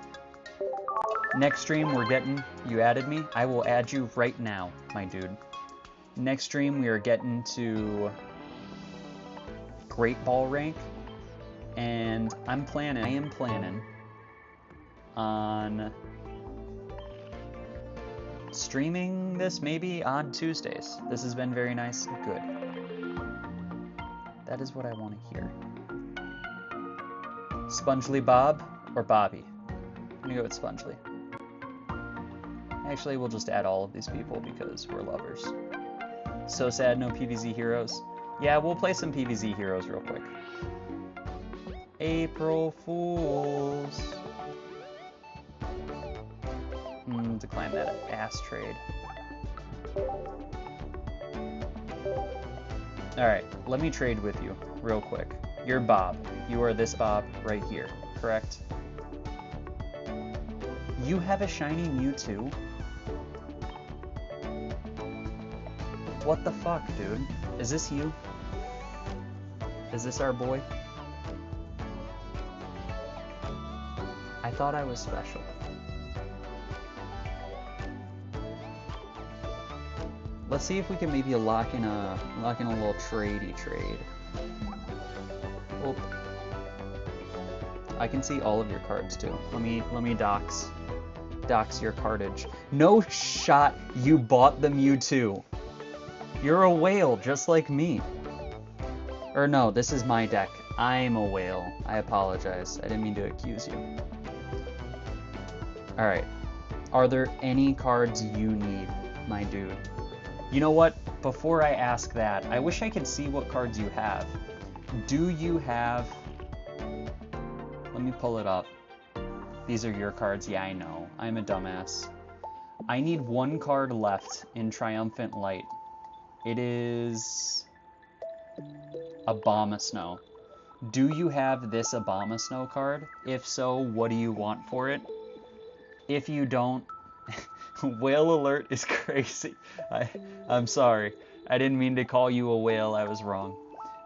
Next stream, we're getting... You added me? I will add you right now, my dude. Next stream, we are getting to Great Ball rank. And I am planning on streaming this maybe on Tuesdays. This has been very nice. Good. That is what I want to hear. Spongely Bob or Bobby? I'm gonna go with Spongely. Actually, we'll just add all of these people because we're lovers. So sad, no PvZ heroes. Yeah, we'll play some PvZ heroes real quick. April Fools. Decline that ass trade. Alright, let me trade with you real quick. You're Bob. You are this Bob right here, correct? You have a shiny Mewtwo? What the fuck, dude? Is this you? Is this our boy? I thought I was special. Let's see if we can maybe lock in a little tradey trade. Oh. I can see all of your cards too. Let me dox your cardage. No shot you bought the Mewtwo. You're a whale just like me. Or no, this is my deck. I'm a whale. I apologize. I didn't mean to accuse you. Alright. Are there any cards you need, my dude? You know what? before I ask that, I wish I could see what cards you have. Do you have... Let me pull it up. These are your cards. Yeah, I know. I'm a dumbass. I need one card left in Triumphant Light. It is... Abomasnow. Do you have this Abomasnow card? If so, what do you want for it? If you don't... Whale alert is crazy. I'm sorry. I didn't mean to call you a whale. I was wrong.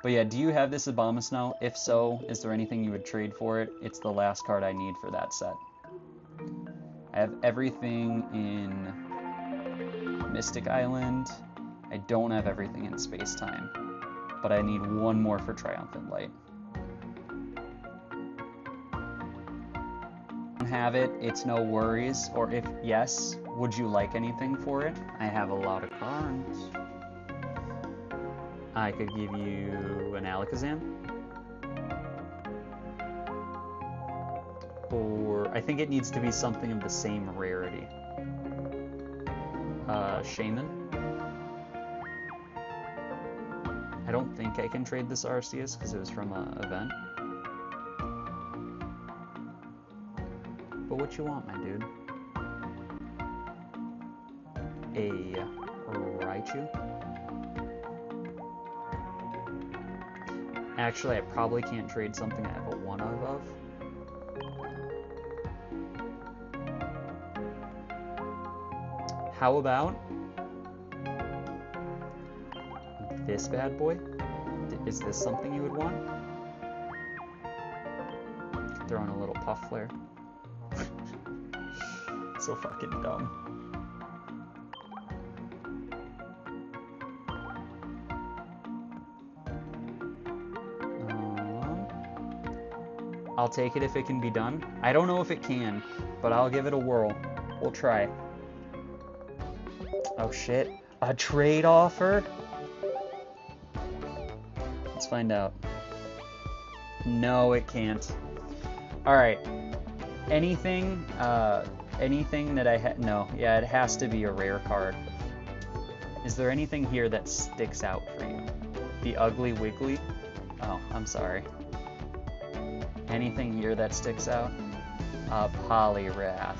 But yeah, do you have this Abomasnow? If so, is there anything you would trade for it? It's the last card I need for that set. I have everything in Mystic Island. I don't have everything in Space Time. But I need one more for Triumphant Light. Have it, it's no worries. Or if yes, would you like anything for it? I have a lot of cards. I could give you an Alakazam. Or I think it needs to be something of the same rarity. Shaman. I don't think I can trade this Arceus because it was from an event. But what you want, my dude? A Raichu? Actually, I probably can't trade something I have a 1 of. How about this bad boy? Is this something you would want? Throw in a little puff flare. So fucking dumb. I'll take it if it can be done. I don't know if it can, but I'll give it a whirl. We'll try. Oh shit. A trade offer? Let's find out. No, it can't. Alright. Anything that I had... No. Yeah, it has to be a rare card. Is there anything here that sticks out for you? The Ugly Wiggly? Oh, I'm sorry. Anything here that sticks out? Poliwrath.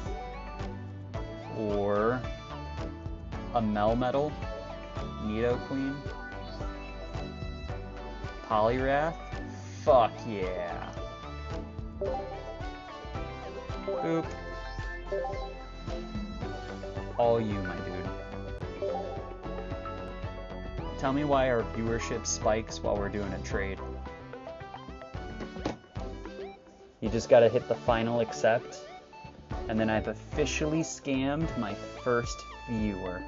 Or a Melmetal? Nidoqueen? Poliwrath? Fuck yeah. Boop. All you, my dude. Tell me why our viewership spikes while we're doing a trade. You just gotta hit the final accept, and then I've officially scammed my first viewer.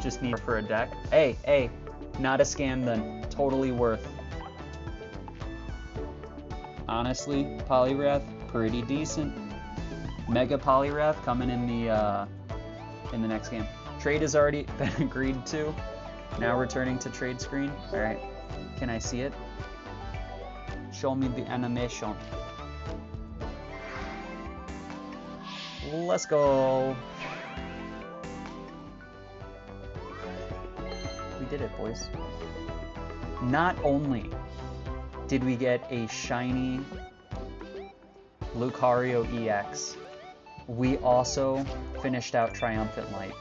Just need for a deck. Hey, not a scam then. Totally worth. Honestly, Poliwrath, pretty decent. Mega Poliwrath coming in the next game. Trade has already been agreed to. Now returning to trade screen. Alright. Can I see it? Show me the animation. Let's go. We did it, boys. Not only did we get a shiny Lucario EX, we also finished out Triumphant Light,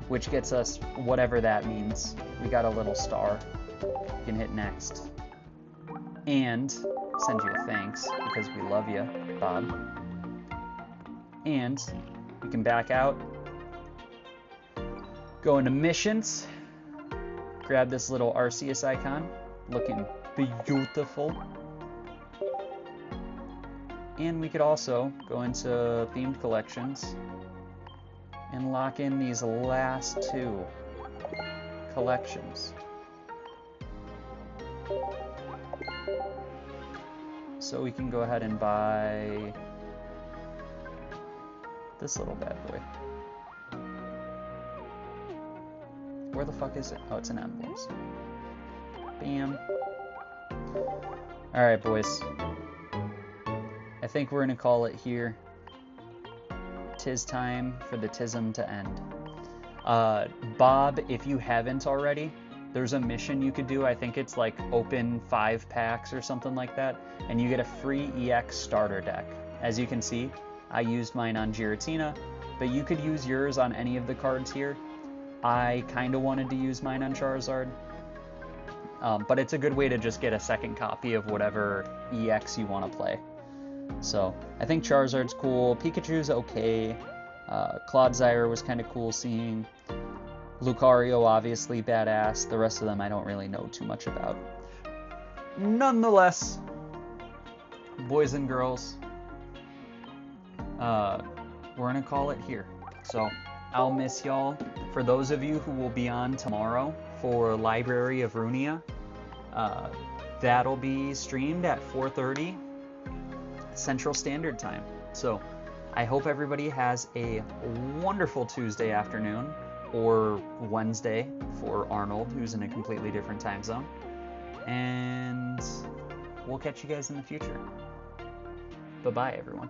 which gets us whatever that means. We got a little star. You can hit next. And send you a thanks, because we love you, Bob. And we can back out, go into missions, grab this little Arceus icon, looking beautiful. And we could also go into themed collections and lock in these last 2 collections. So we can go ahead and buy this little bad boy. Where the fuck is it? Oh, it's in emblems. Bam. Alright, boys. I think we're going to call it here. 'Tis time for the tism to end. Bob, if you haven't already, there's a mission you could do. I think it's like open 5 packs or something like that, and you get a free EX starter deck. As you can see, I used mine on Giratina, but you could use yours on any of the cards here. I kind of wanted to use mine on Charizard, but it's a good way to just get a second copy of whatever EX you want to play. So I think Charizard's cool, Pikachu's okay, Clodsire was kind of cool seeing, Lucario obviously badass, the rest of them I don't really know too much about. Nonetheless, boys and girls, we're gonna call it here. So I'll miss y'all. For those of you who will be on tomorrow for Library of Runia, that'll be streamed at 4:30 Central Standard Time. So I hope everybody has a wonderful Tuesday afternoon, or Wednesday for Arnold, who's in a completely different time zone. And we'll catch you guys in the future. Bye-bye, everyone.